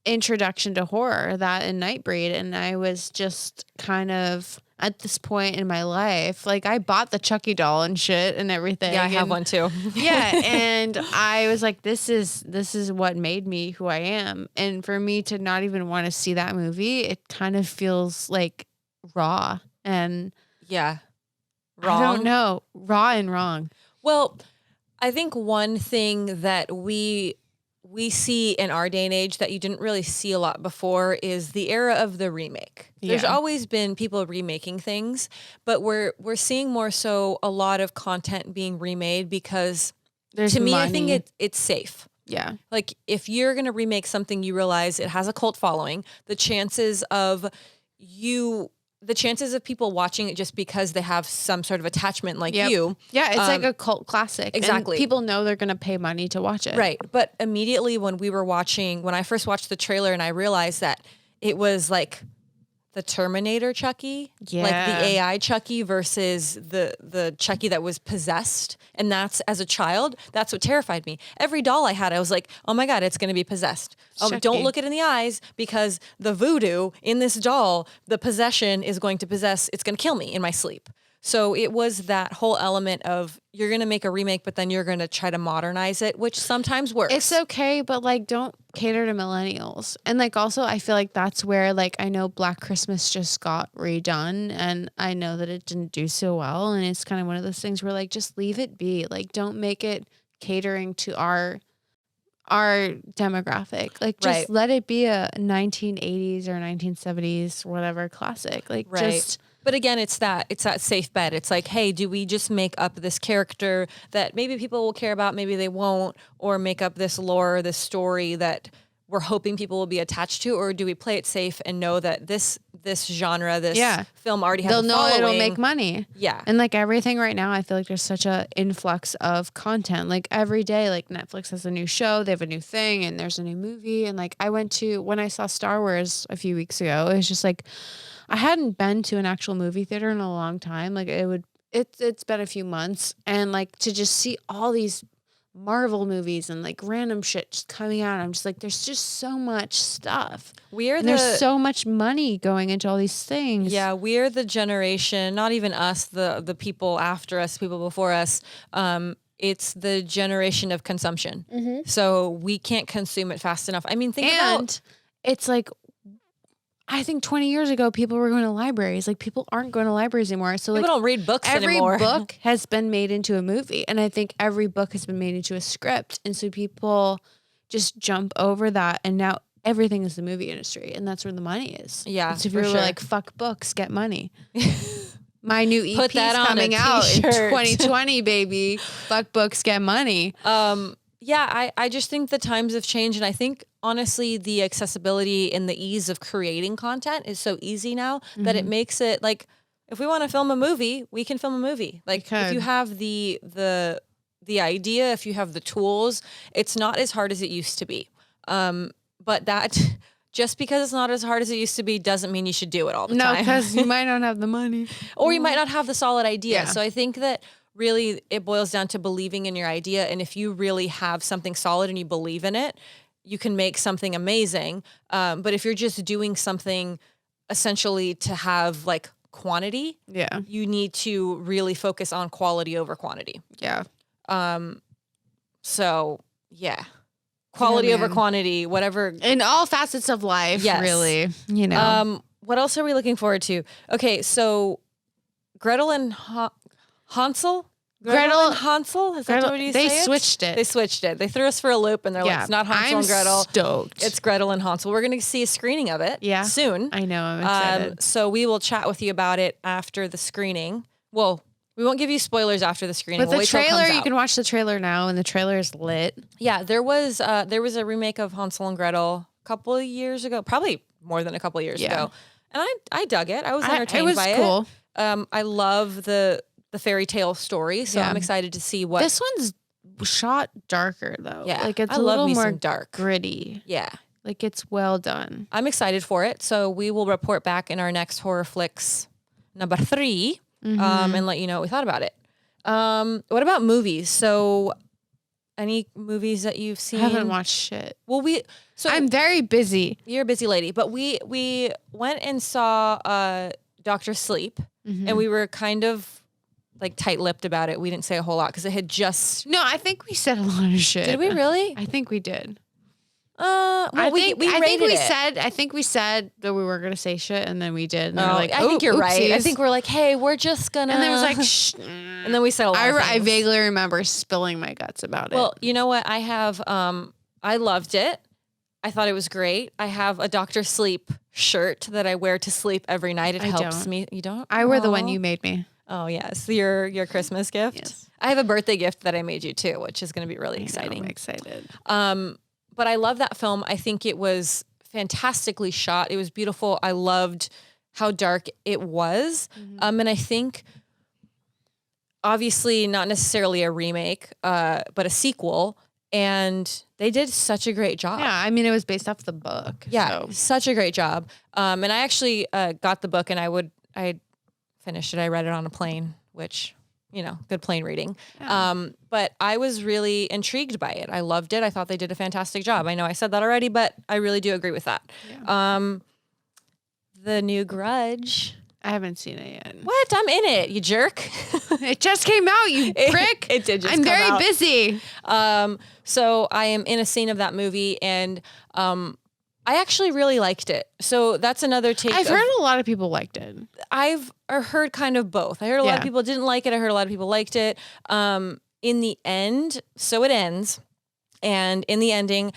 introduction to horror, that and Nightbreed. And I was just kind of at this point in my life, like I bought the Chucky doll and shit and everything. Yeah, I have one too. Yeah. And I was like, this is what made me who I am. And for me to not even want to see that movie, it kind of feels like raw. And wrong. I don't know. Raw and wrong. Well, I think one thing that we see in our day and age that you didn't really see a lot before is the era of the remake. There's always been people remaking things, but we're seeing more so a lot of content being remade because to me, I think it's safe. Yeah. Like if you're going to remake something, you realize it has a cult following. The chances of people watching it just because they have some sort of attachment like you. Yeah, it's like a cult classic. Exactly. And people know they're going to pay money to watch it. Right. But immediately when I first watched the trailer and I realized that it was like the Terminator Chucky, like the AI Chucky versus the Chucky that was possessed. And that's, as a child, that's what terrified me. Every doll I had, I was like, oh my God, it's going to be possessed. Don't look it in the eyes, because the voodoo in this doll, the possession is going to possess, it's going to kill me in my sleep. So it was that whole element of, you're going to make a remake, but then you're going to try to modernize it, which sometimes works. It's okay, but like, don't cater to millennials. And like, also, I feel like that's where, like, I know Black Christmas just got redone, and I know that it didn't do so well. And it's kind of one of those things where, like, just leave it be. Like, don't make it catering to our demographic. Like, just let it be a 1980s or 1970s, whatever, classic. Like, just... But again, it's that safe bet. It's like, hey, do we just make up this character that maybe people will care about, maybe they won't, or make up this lore, this story that we're hoping people will be attached to, or do we play it safe and know that this genre, this film already has a following? They'll know it'll make money. Yeah. And like everything right now, I feel like there's such a influx of content. Like every day, like Netflix has a new show, they have a new thing, and there's a new movie. And like when I saw Star Wars a few weeks ago, it was just like, I hadn't been to an actual movie theater in a long time. Like it's been a few months, and like to just see all these Marvel movies and like random shit just coming out, I'm just like, there's just so much stuff. There's so much money going into all these things. Yeah, we're the generation, not even us, the people after us, people before us. It's the generation of consumption. Mm-hmm. So we can't consume it fast enough. I mean, it's like, I think 20 years ago, people were going to libraries. Like, people aren't going to libraries anymore. So people don't read books anymore. Every book has been made into a movie. And I think every book has been made into a script. And so people just jump over that. And now everything is the movie industry. And that's where the money is. Yeah, so if you're like, fuck books, get money. My new EP is coming out in 2020, baby. Fuck books, get money. Yeah, I just think the times have changed. And I think, honestly, the accessibility and the ease of creating content is so easy now that it makes it like, if we want to film a movie, we can film a movie. Like, if you have the idea, if you have the tools, it's not as hard as it used to be. But that, just because it's not as hard as it used to be doesn't mean you should do it all the time. No, because you might not have the money. Or you might not have the solid idea. Yeah. So I think that really it boils down to believing in your idea. And if you really have something solid and you believe in it, you can make something amazing. But if you're just doing something essentially to have like quantity, you need to really focus on quality over quantity. Yeah. So yeah, quality over quantity, whatever. In all facets of life, really, you know. What else are we looking forward to? Okay, so Gretel and Hansel? Gretel and Hansel? Is that what you say? They switched it. They switched it. They threw us for a loop, and they're like, it's not Hansel and Gretel. Stoked. It's Gretel and Hansel. We're going to see a screening of it soon. I know. I'm excited. So we will chat with you about it after the screening. Well, we won't give you spoilers after the screening. But the trailer, you can watch the trailer now, and the trailer is lit. Yeah, there was a remake of Hansel and Gretel a couple of years ago, probably more than a couple of years ago. And I dug it. I was entertained by it. It was cool. I love the fairy tale story, so I'm excited to see what... This one's shot darker, though. Yeah, like it's a little more dark, gritty. Yeah. Like, it's well done. I'm excited for it, so we will report back in our next Horror Flicks number 3 and let you know what we thought about it. What about movies? So, any movies that you've seen? I haven't watched shit. Well, I'm very busy. You're a busy lady, but we went and saw Dr. Sleep, and we were kind of like tight-lipped about it. We didn't say a whole lot because it had just... No, I think we said a lot of shit. Did we really? I think we did. Well, I think we said that we were gonna say shit, and then we did. And I think you're right. I think we're like, hey, we're just gonna... And then it was like, shh. And then we said a lot of things. I vaguely remember spilling my guts about it. Well, you know what? I have... I loved it. I thought it was great. I have a Dr. Sleep shirt that I wear to sleep every night. It helps me. You don't? I wear the one you made me. Oh, yes. Your Christmas gift? Yes. I have a birthday gift that I made you, too, which is going to be really exciting. I'm excited. But I love that film. I think it was fantastically shot. It was beautiful. I loved how dark it was. And I think, obviously, not necessarily a remake, but a sequel. And they did such a great job. Yeah, I mean, it was based off the book. Yeah, so. such a great job. And I actually got the book, and I finished it. I read it on a plane, which, good plane reading. Yeah. But I was really intrigued by it. I loved it. I thought they did a fantastic job. I know I said that already, but I really do agree with that. Yeah. The new Grudge. I haven't seen it yet. What? I'm in it, you jerk. It just came out, you prick. It did just I'm come very out. busy. So I am in a scene of that movie, and I actually really liked it. So that's another take. I've heard a lot of people liked it. I've heard kind of both. I heard a lot of people didn't like it. I heard a lot of people liked it. In the end, so it ends. And in the ending,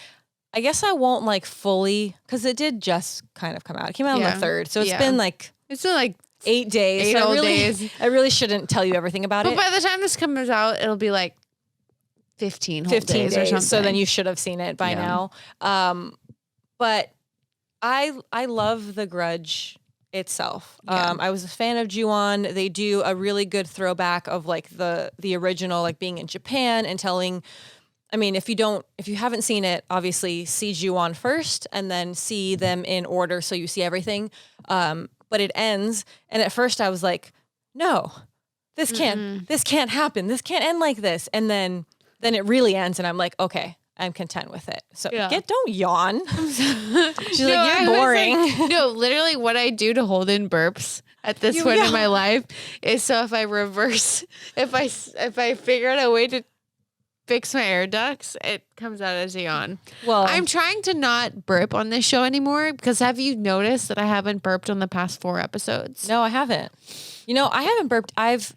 I guess I won't fully, because it did just kind of come out. It came out on the 3rd. So it's been It's been 8 days. 8 whole days. I really shouldn't tell you everything about it. But by the time this comes out, it'll be 15 days or something. So then you should have seen it by now. But I love The Grudge itself. I was a fan of Ju-on. They do a really good throwback of the original, being in Japan and telling. I mean, if you haven't seen it, obviously see Ju-on first and then see them in order so you see everything. But it ends, and at first I was like, no, this can't happen. This can't end like this. And then it really ends, and I'm like, okay, I'm content with it. So don't yawn. She's you're boring. Literally what I do to hold in burps at this point in my life is so if I reverse, if I figure out a way to fix my air ducts, it comes out as a yawn. Well, I'm trying to not burp on this show anymore because have you noticed that I haven't burped on the past 4 episodes? No, I haven't. I haven't burped. I've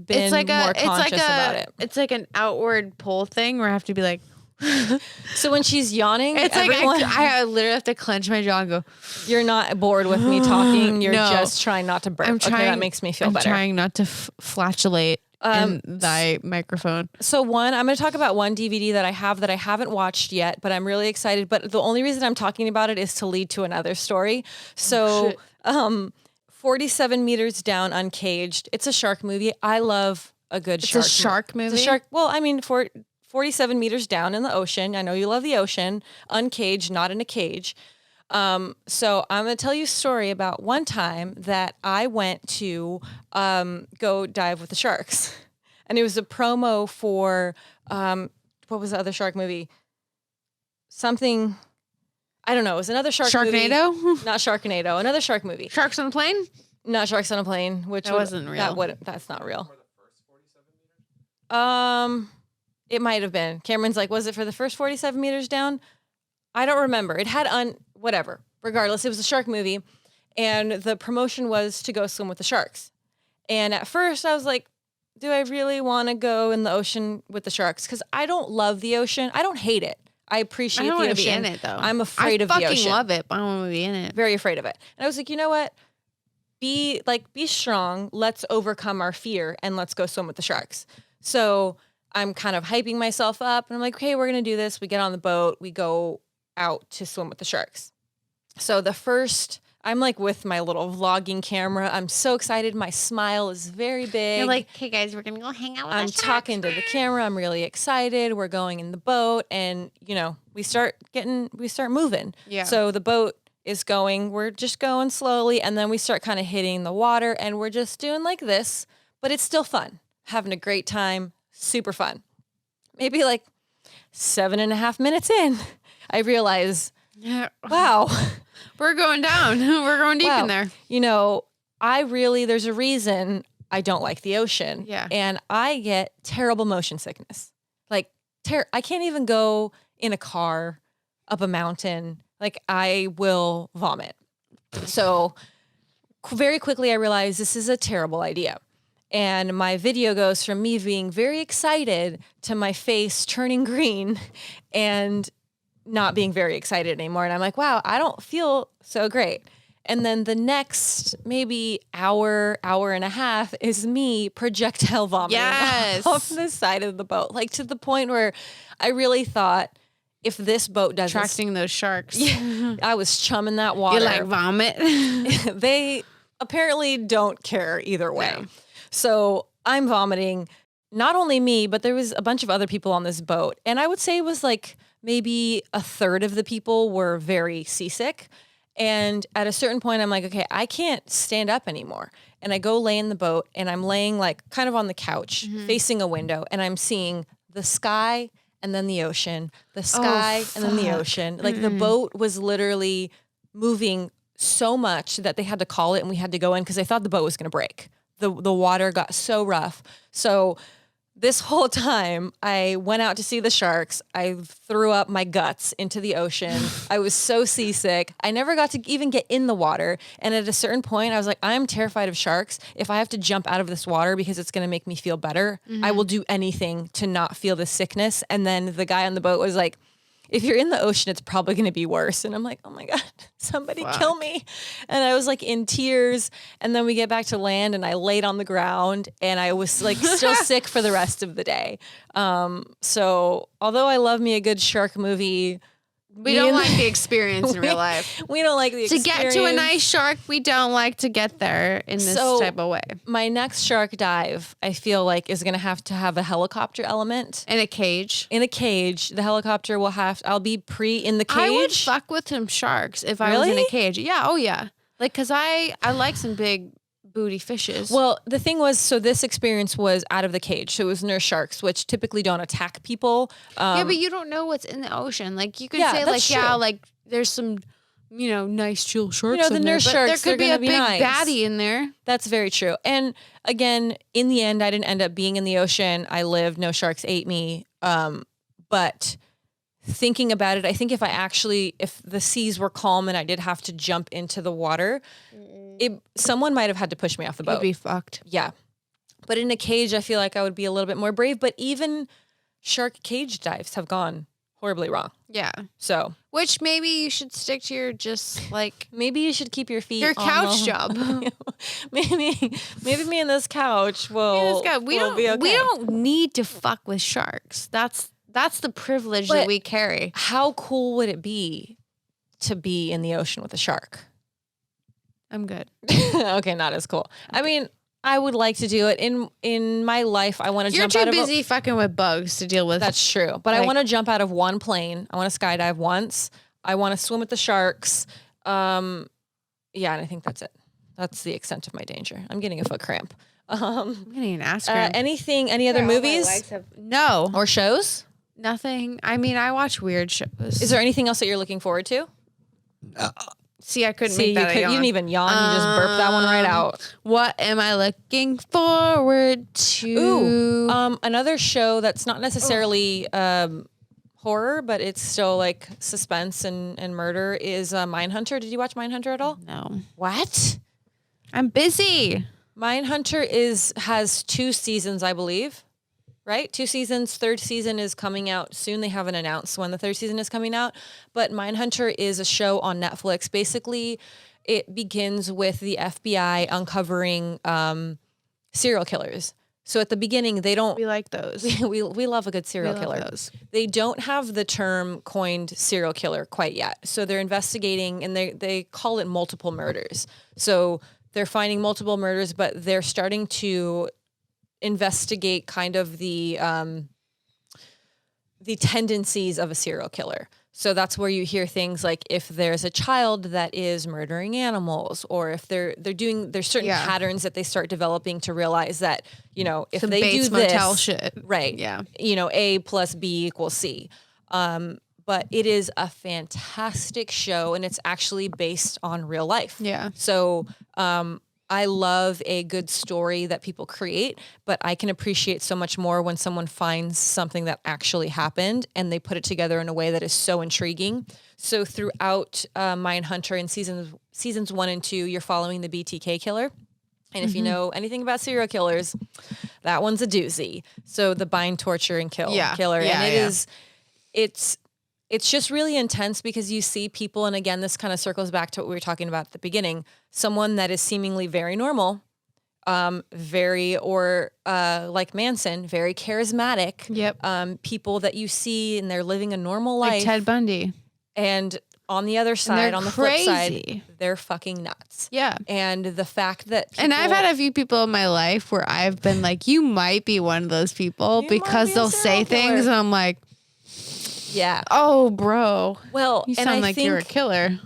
been more conscious about it. It's like an outward pull thing where I have to be like. So when she's yawning, it's I literally have to clench my jaw and go. You're not bored with me talking. You're just trying not to burp. That makes me feel better. I'm trying not to flatulate. In thy microphone. So I'm going to talk about one DVD that I haven't watched yet, but I'm really excited. But the only reason I'm talking about it is to lead to another story. So, 47 Meters Down, Uncaged. It's a shark movie. I love a good shark. It's a shark movie? It's a shark. Well, I mean, 47 meters down in the ocean. I know you love the ocean. Uncaged, not in a cage. So I'm going to tell you a story about one time that I went to go dive with the sharks. And it was a promo for, what was the other shark movie? Something, I don't know. It was another shark Sharknado? movie. Not Sharknado. Another shark movie. Sharks on a Plane? Not Sharks on a Plane, which wasn't real. That's not real. It might have been. Cameron's like, was it for the first 47 meters down? I don't remember. It had whatever. Regardless, it was a shark movie, and the promotion was to go swim with the sharks. And at first, I was like, "Do I really want to go in the ocean with the sharks?" Because I don't love the ocean. I don't hate it. I appreciate the ocean. I don't want to be in it though. I'm afraid of the ocean. I fucking love it, but I don't want to be in it. Very afraid of it. And I was like, you know what? Be strong. Let's overcome our fear and let's go swim with the sharks. So I'm kind of hyping myself up, and I'm like, okay, we're gonna do this. We get on the boat. We go out to swim with the sharks. So I'm with my little vlogging camera. I'm so excited. My smile is very big. You're like, hey guys, we're going to go hang out with I'm talking to the camera. I'm really excited. We're going in the boat, and we start moving. Yeah. So the boat is going, we're just going slowly, and then we start kind of hitting the water, and we're just doing like this, but it's still fun. Having a great time. Super fun. Maybe 7.5 minutes in, I realize, wow. We're going down. We're going deep in there. There's a reason I don't like the ocean. Yeah. And I get terrible motion sickness. I can't even go in a car up a mountain. I will vomit. So very quickly I realized this is a terrible idea. And my video goes from me being very excited to my face turning green and not being very excited anymore. And I'm like, wow, I don't feel so great. And then the next maybe hour and a half is me projectile vomiting off the side of the boat. To the point where I really thought, if this boat doesn't... Attracting those sharks. Yeah, I was chumming that water. You vomit? They apparently don't care either way. No. So I'm vomiting. not only me, but there was a bunch of other people on this boat. And I would say it was like maybe a third of the people were very seasick. And at a certain point, I'm like, okay, I can't stand up anymore. And I go lay in the boat and I'm laying like kind of on the couch facing a window and I'm seeing the sky and then the ocean, the sky and then the ocean. Like the boat was literally moving so much that they had to call it and we had to go in because they thought the boat was going to break. The water got so rough. So this whole time I went out to see the sharks. I threw up my guts into the ocean. I was so seasick. I never got to even get in the water. And at a certain point I was like, I'm terrified of sharks. If I have to jump out of this water because it's going to make me feel better, I will do anything to not feel the sickness. And then the guy on the boat was like, if you're in the ocean, it's probably going to be worse. And I'm like, oh my God, somebody kill me. And I was like in tears. And then we get back to land and I laid on the ground and I was like still sick for the rest of the day. So although I love me a good shark movie, we don't like the experience in real life. We don't like the experience. To get to a nice shark, we don't like to get there in this type of way. My next shark dive, I feel like, is going to have a helicopter element. In a cage. In a cage. The helicopter will I'll be in the cage. I would fuck with some sharks if I was in a cage. Yeah, oh yeah. Like, cause I like some big booty fishes. Well, the thing was, so this experience was out of the cage. So it was nurse sharks, which typically don't attack people. Yeah, but you don't know what's in the ocean. Like you could say like, true. yeah, like there's some, nice chill sharks. The nurse sharks, there could be a big nice. baddie in there. That's very true. And again, in the end, I didn't end up being in the ocean. I lived. No sharks ate me. But thinking about it, I think if the seas were calm and I did have to jump into the water, someone might have had to push me off the boat. You'd be fucked. Yeah. But in a cage, I feel like I would be a little bit more brave. But even shark cage dives have gone horribly wrong. Yeah. So. Which maybe you should stick to your maybe you should keep your feet your couch job. maybe me and this couch will be okay. We don't need to fuck with sharks. That's the privilege that we carry. How cool would it be to be in the ocean with a shark? I'm good. Okay, not as cool. I mean, I would like to do it in my life. I want to jump out of. You're too busy fucking with bugs to deal with. That's true. But I want to jump out of one plane. I want to skydive once. I want to swim with the sharks. Yeah, and I think that's it. That's the extent of my danger. I'm getting a foot cramp. I'm getting an ass cramp. Any other movies? No. Or shows? Nothing. I mean, I watch weird shows. Is there anything else that you're looking forward to? See, I couldn't make that. You didn't even yawn. You just burped that one right out. What am I looking forward to? Ooh, another show that's not necessarily horror, but it's still like suspense and murder is Mindhunter. Did you watch Mindhunter at all? No. What? I'm busy. Mindhunter has 2 seasons, I believe. Right? 2 seasons. 3rd season is coming out soon. They haven't announced when the 3rd season is coming out. But Mindhunter is a show on Netflix. Basically, it begins with the FBI uncovering serial killers. So at the beginning, they don't... We like those. We love a good serial killer. Those. They don't have the term coined serial killer quite yet. So they're investigating, and they call it multiple murders. So they're finding multiple murders, but they're starting to investigate kind of the tendencies of a serial killer. So that's where you hear things like if there's a child that is murdering animals, or if there's certain patterns that they start developing to realize that, if they Bates do this, Motel shit. right? Yeah. A plus B equals C. But it is a fantastic show, and it's actually based on real life. Yeah. So, I love a good story that people create, but I can appreciate so much more when someone finds something that actually happened and they put it together in a way that is so intriguing. So throughout Mindhunter in seasons 1 and 2, you're following the BTK killer. And if you know anything about serial killers, that one's a doozy. So the bind, torture, and kill killer. Yeah, and it's just really intense because you see people, and again, this kind of circles back to what we were talking about at the beginning, someone that is seemingly very normal, like Manson, very charismatic. Yep. People that you see and they're living a normal life. Like Ted Bundy. And on the other side, on the flip side, they're fucking nuts. Yeah. And the fact that and I've had a few people in my life where I've been like, you might be one of those people because they'll say things and I'm like, yeah. Oh, bro. Well, you sound like you're a killer.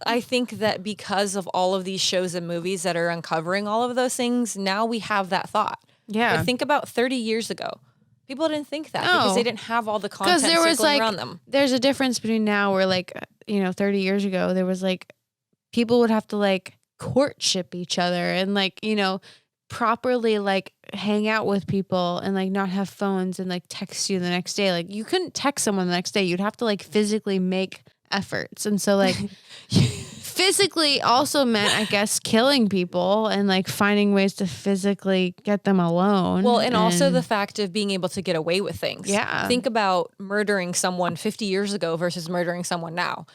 I think that because of all of these shows and movies that are uncovering all of those things, now we have that thought. Yeah. But think about 30 years ago. People didn't think that because they didn't have all the content circling around them. There's a difference between now where 30 years ago, there was people would have to courtship each other and properly hang out with people and not have phones and text you the next day. You couldn't text someone the next day. You'd have to physically make efforts. And so physically also meant, I guess, killing people and finding ways to physically get them alone. Well, and also the fact of being able to get away with things. Yeah. Think about murdering someone 50 years ago versus murdering someone now.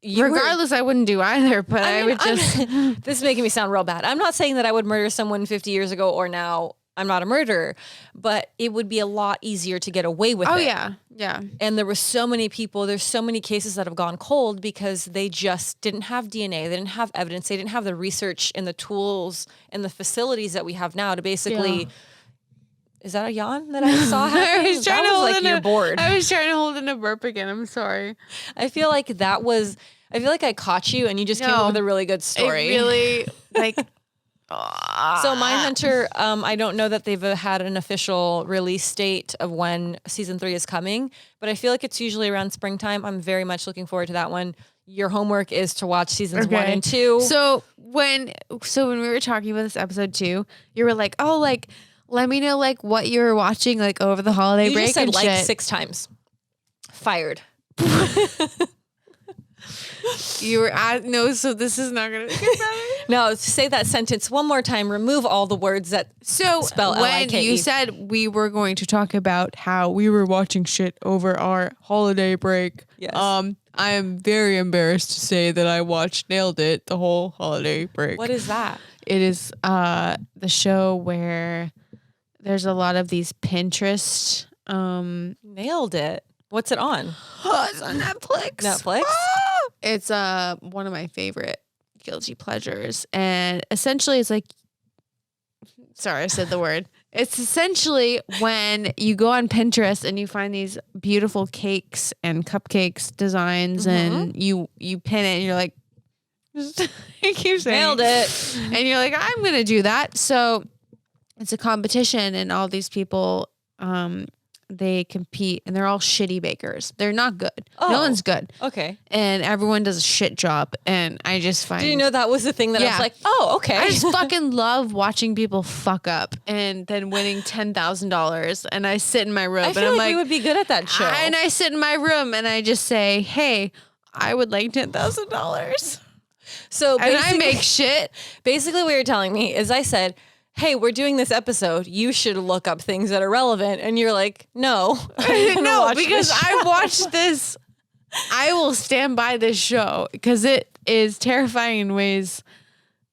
Regardless, I wouldn't do either, but I would just... This is making me sound real bad. I'm not saying that I would murder someone 50 years ago or now. I'm not a murderer, but it would be a lot easier to get away with it. Oh, yeah. Yeah. And there were so many people, there's so many cases that have gone cold because they just didn't have DNA. They didn't have evidence. They didn't have the research and the tools and the facilities that we have now to basically... Yeah. Is that a yawn that I saw happening? I was trying to hold in you're bored. I was trying to hold in a burp again. I'm sorry. I feel like I caught you and you just came up with a really good story. It really, So Mindhunter, I don't know that they've had an official release date of when season 3 is coming, but I feel like it's usually around springtime. I'm very much looking forward to that one. Your homework is to watch seasons 1 and 2. So when we were talking about this episode 2, you were like, let me know what you were watching over the holiday break. You just said and shit. 6 times. Fired. You were no, so this is not gonna get better. No, say that sentence one more time. Remove all the words that spell L-I-K-E. When you said we were going to talk about how we were watching shit over our holiday break, yes. I am very embarrassed to say that I watched Nailed It the whole holiday break. What is that? It is the show where there's a lot of these Pinterest. Nailed It. What's it on? It's on Netflix. Netflix? It's one of my favorite guilty pleasures. And essentially it's sorry, I said the word. It's essentially when you go on Pinterest and you find these beautiful cakes and cupcakes designs and you pin it and you're like, I keep saying Nailed it. And you're like, I'm going to do that. So it's a competition and all these people, they compete and they're all shitty bakers. They're not good. Oh, no one's good. Okay. And everyone does a shit job. And I just find... Did you know that was the thing that I was like, oh, okay. I just fucking love watching people fuck up and then winning $10,000. And I sit in my room I feel and I'm like we would be good at that show. And I sit in my room and I just say, hey, I would like $10,000. So and I make shit. Basically what you're telling me is I said, hey, we're doing this episode. You should look up things that are relevant. And you're like, no. No, because I watched this. I will stand by this show because it is terrifying in ways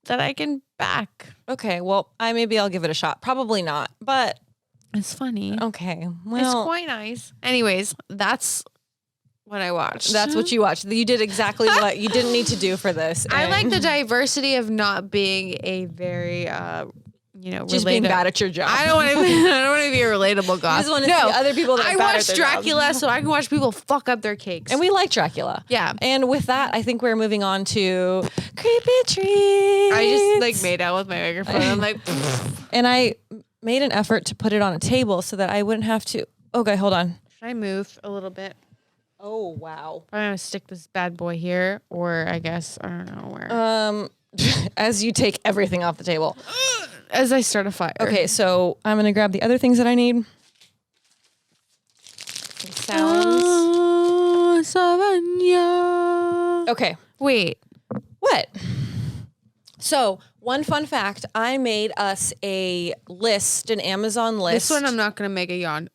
that I can back. Okay, well, maybe I'll give it a shot. Probably not, but... It's funny. Okay, well... It's quite nice. Anyways, that's what I watched. That's what you watched. You did exactly what you didn't need to do for this. I like the diversity of not being a very... just being bad at your job. I don't want to be a relatable goth. I just want to see other people that are bad at their Dracula, jobs. so I can watch people fuck up their cakes. And we like Dracula. Yeah. And with that, I think we're moving on to creepy treats. I just made out with my microphone. I'm like, and I made an effort to put it on a table so that I wouldn't have to. Okay, hold on. Should I move a little bit? Oh wow. I'm gonna stick this bad boy here, or I guess I don't know where. As you take everything off the table. As I start a fire. Okay, so I'm going to grab the other things that I need. Sounds. Okay. Wait. What? So, one fun fact, I made us a list, an Amazon list. This one I'm not going to make a yawn.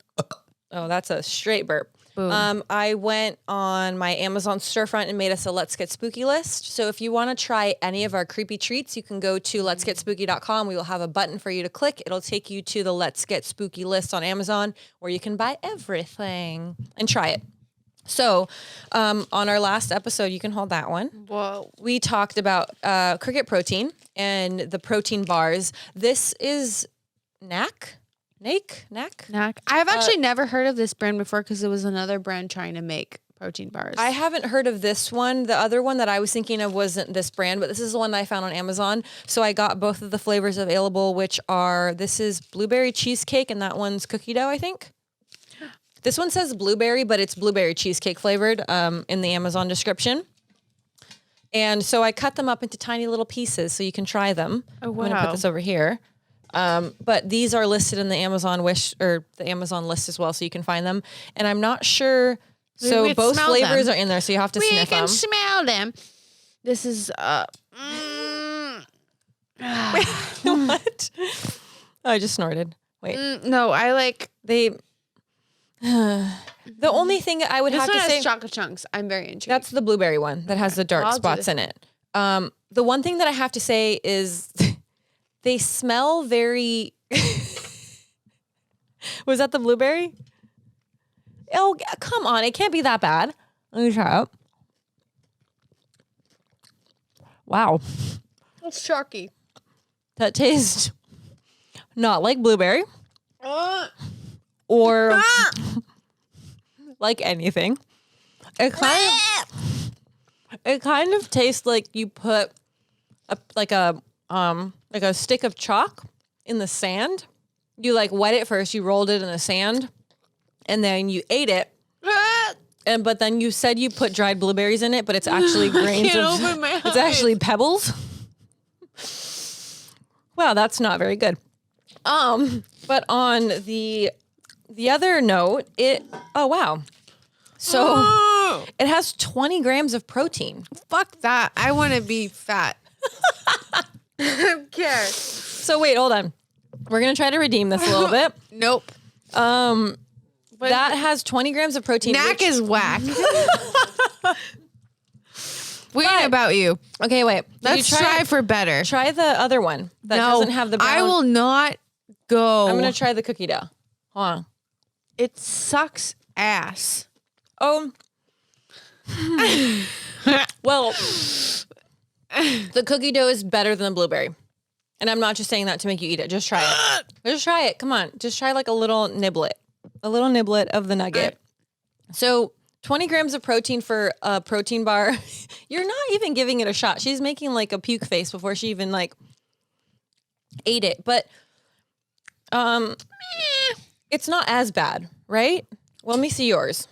Oh, that's a straight burp. Boom. I went on my Amazon storefront and made us a Let's Get Spooky list. So if you want to try any of our creepy treats, you can go to letsgetspooky.com. We will have a button for you to click. It'll take you to the Let's Get Spooky list on Amazon where you can buy everything and try it. So, on our last episode, you can hold that one. Whoa. We talked about cricket protein and the protein bars. This is Knack. I've actually never heard of this brand before because it was another brand trying to make protein bars. I haven't heard of this one. The other one that I was thinking of wasn't this brand, but this is the one that I found on Amazon. So I got both of the flavors available, which are, this is blueberry cheesecake and that one's cookie dough, I think. This one says blueberry, but it's blueberry cheesecake flavored in the Amazon description. And so I cut them up into tiny little pieces so you can try them. Oh, wow. I'm going to put this over here. But these are listed in the Amazon the Amazon list as well, so you can find them. And I'm not sure. So both flavors are in there, so you have to sniff them. We can smell them. This is Wait, what? Oh, I just snorted. Wait. No, I like the only thing I would have to say, chocolate chunks. I'm very intrigued. That's the blueberry one that has the dark spots in it. The one thing that I have to say is they smell very. Was that the blueberry? Oh, come on. It can't be that bad. Let me try it. Wow. It's chalky. That tastes not like blueberry or like anything. It kind of tastes like you put a stick of chalk in the sand. You like wet it first, you rolled it in the sand, and then you ate it. But then you said you put dried blueberries in it, but it's actually grains it's actually pebbles. Wow, that's not very good. But on the other note, oh wow. So it has 20 grams of protein. Fuck that. I want to be fat. I don't care. So wait, hold on. We're going to try to redeem this a little bit. Nope. That has 20 grams of protein. Knack is whack. We ain't about you. Okay, wait. Let's try for better. Try the other one that doesn't have the brown. I will not go. I'm going to try the cookie dough. Hold on. It sucks ass. Oh. Well, the cookie dough is better than the blueberry. And I'm not just saying that to make you eat it. Just try it. Just try it. Come on. Just try like a little niblet. A little niblet of the nugget. So 20 grams of protein for a protein bar. You're not even giving it a shot. She's making like a puke face before she even like ate it. But it's not as bad, right? Well, let me see yours.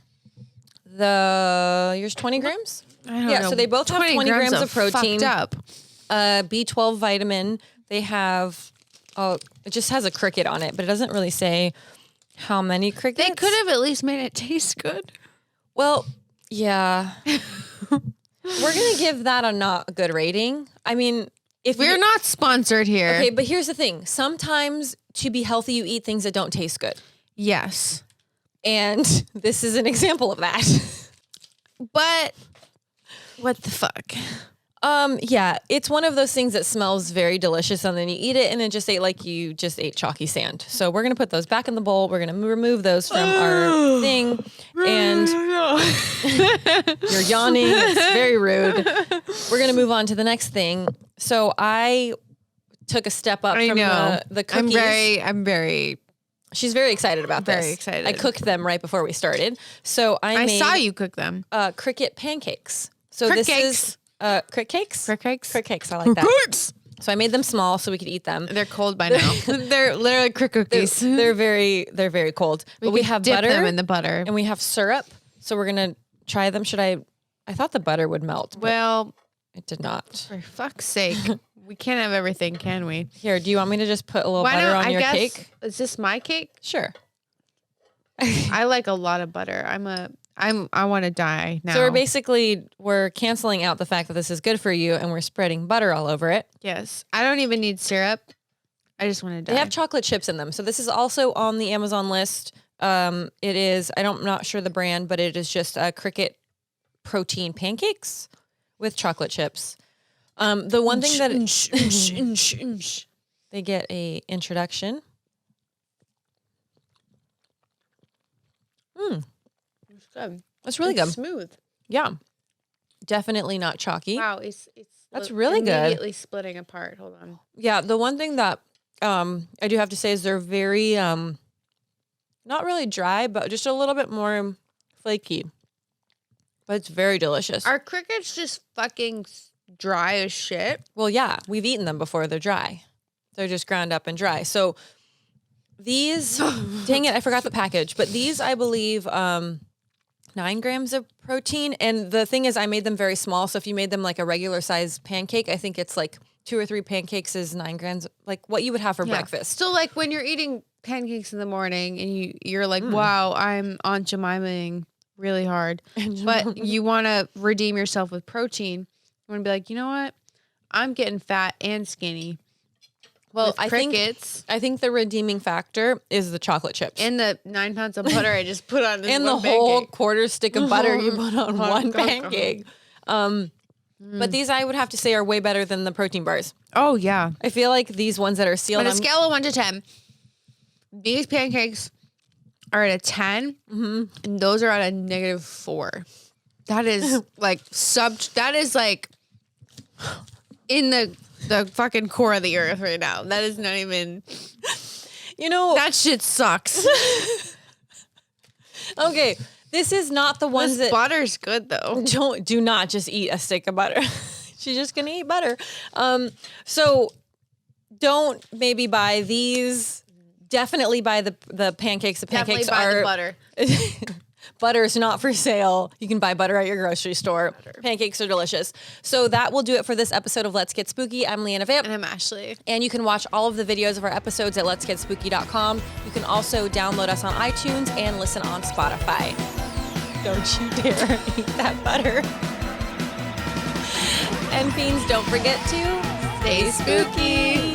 Yours 20 grams? I don't know. So they both have 20 grams of protein. Fucked up. B12 vitamin. They have, it just has a cricket on it, but it doesn't really say how many crickets. They could have at least made it taste good. Well, yeah. We're going to give that a not good rating. I mean, if we're not sponsored here. Okay, but here's the thing. Sometimes to be healthy, you eat things that don't taste good. Yes. And this is an example of that. But what the fuck? Yeah, it's one of those things that smells very delicious and then you eat it and it just ate like you just ate chalky sand. So we're going to put those back in the bowl. We're going to remove those from our thing. And you're yawning. It's very rude. We're going to move on to the next thing. So I took a step up from the cookies. I'm very She's very excited about this. Very excited. I cooked them right before we started. So I saw you cook them. Cricket pancakes. So Crick this cakes. is crick cakes? Crick cakes? Crick cakes. I like that. So I made them small so we could eat them. They're cold by now. They're literally crick cookies. They're very cold. But we have dip butter them in the butter. and we have syrup. So we're going to try them. I thought the butter would melt. But well, it did not. For fuck's sake. We can't have everything, can we? Here, do you want me to just put a little butter on your cake? Is this my cake? Sure. I like a lot of butter. I want to die now. So we're canceling out the fact that this is good for you and we're spreading butter all over it. Yes. I don't even need syrup. I just want to die. They have chocolate chips in them. So this is also on the Amazon list. It is, I'm not sure the brand, but it is just Cricket protein pancakes with chocolate chips. The one thing that they get a introduction. It's good. It's really good. Smooth. Yeah. Definitely not chalky. Wow, it's That's really good. Immediately splitting apart. Hold on. Yeah, the one thing that I do have to say is they're very not really dry, but just a little bit more flaky. But it's very delicious. Are crickets just fucking dry as shit? Well, yeah, we've eaten them before. They're dry. They're just ground up and dry. So these, dang it, I forgot the package. But these, I believe, 9 grams of protein. And the thing is, I made them very small. So if you made them like a regular size pancake, I think it's like 2 or 3 pancakes is 9 grams, like what you would have for breakfast. So like when you're eating pancakes in the morning and you're like, wow, I'm on Jemimaing really hard, but you want to redeem yourself with protein. You want to be like, you know what? I'm getting fat and skinny. Well, I think the redeeming factor is the chocolate chips and the 9 pounds of butter I just put on this and one the whole pancake. quarter stick of butter you put on one pancake. But these I would have to say are way better than the protein bars. Oh yeah, I feel like these ones that are sealed on a scale of 1 to 10, these pancakes are at a 10, and those are at a -4. That is like that is like in the fucking core of the earth right now. That is not even, that shit sucks. Okay, this is not the ones that butter's good though. Do not just eat a stick of butter. She's just gonna eat butter. So don't maybe buy these. Definitely buy the pancakes. The pancakes definitely buy the butter. Butter is not for sale. You can buy butter at your grocery store. Pancakes are delicious. So that will do it for this episode of Let's Get Spooky. I'm Leanna Vamp. And I'm Ashley. And you can watch all of the videos of our episodes at letsgetspooky.com. You can also download us on iTunes and listen on Spotify. Don't you dare eat that butter. And Fiends, don't forget to stay spooky.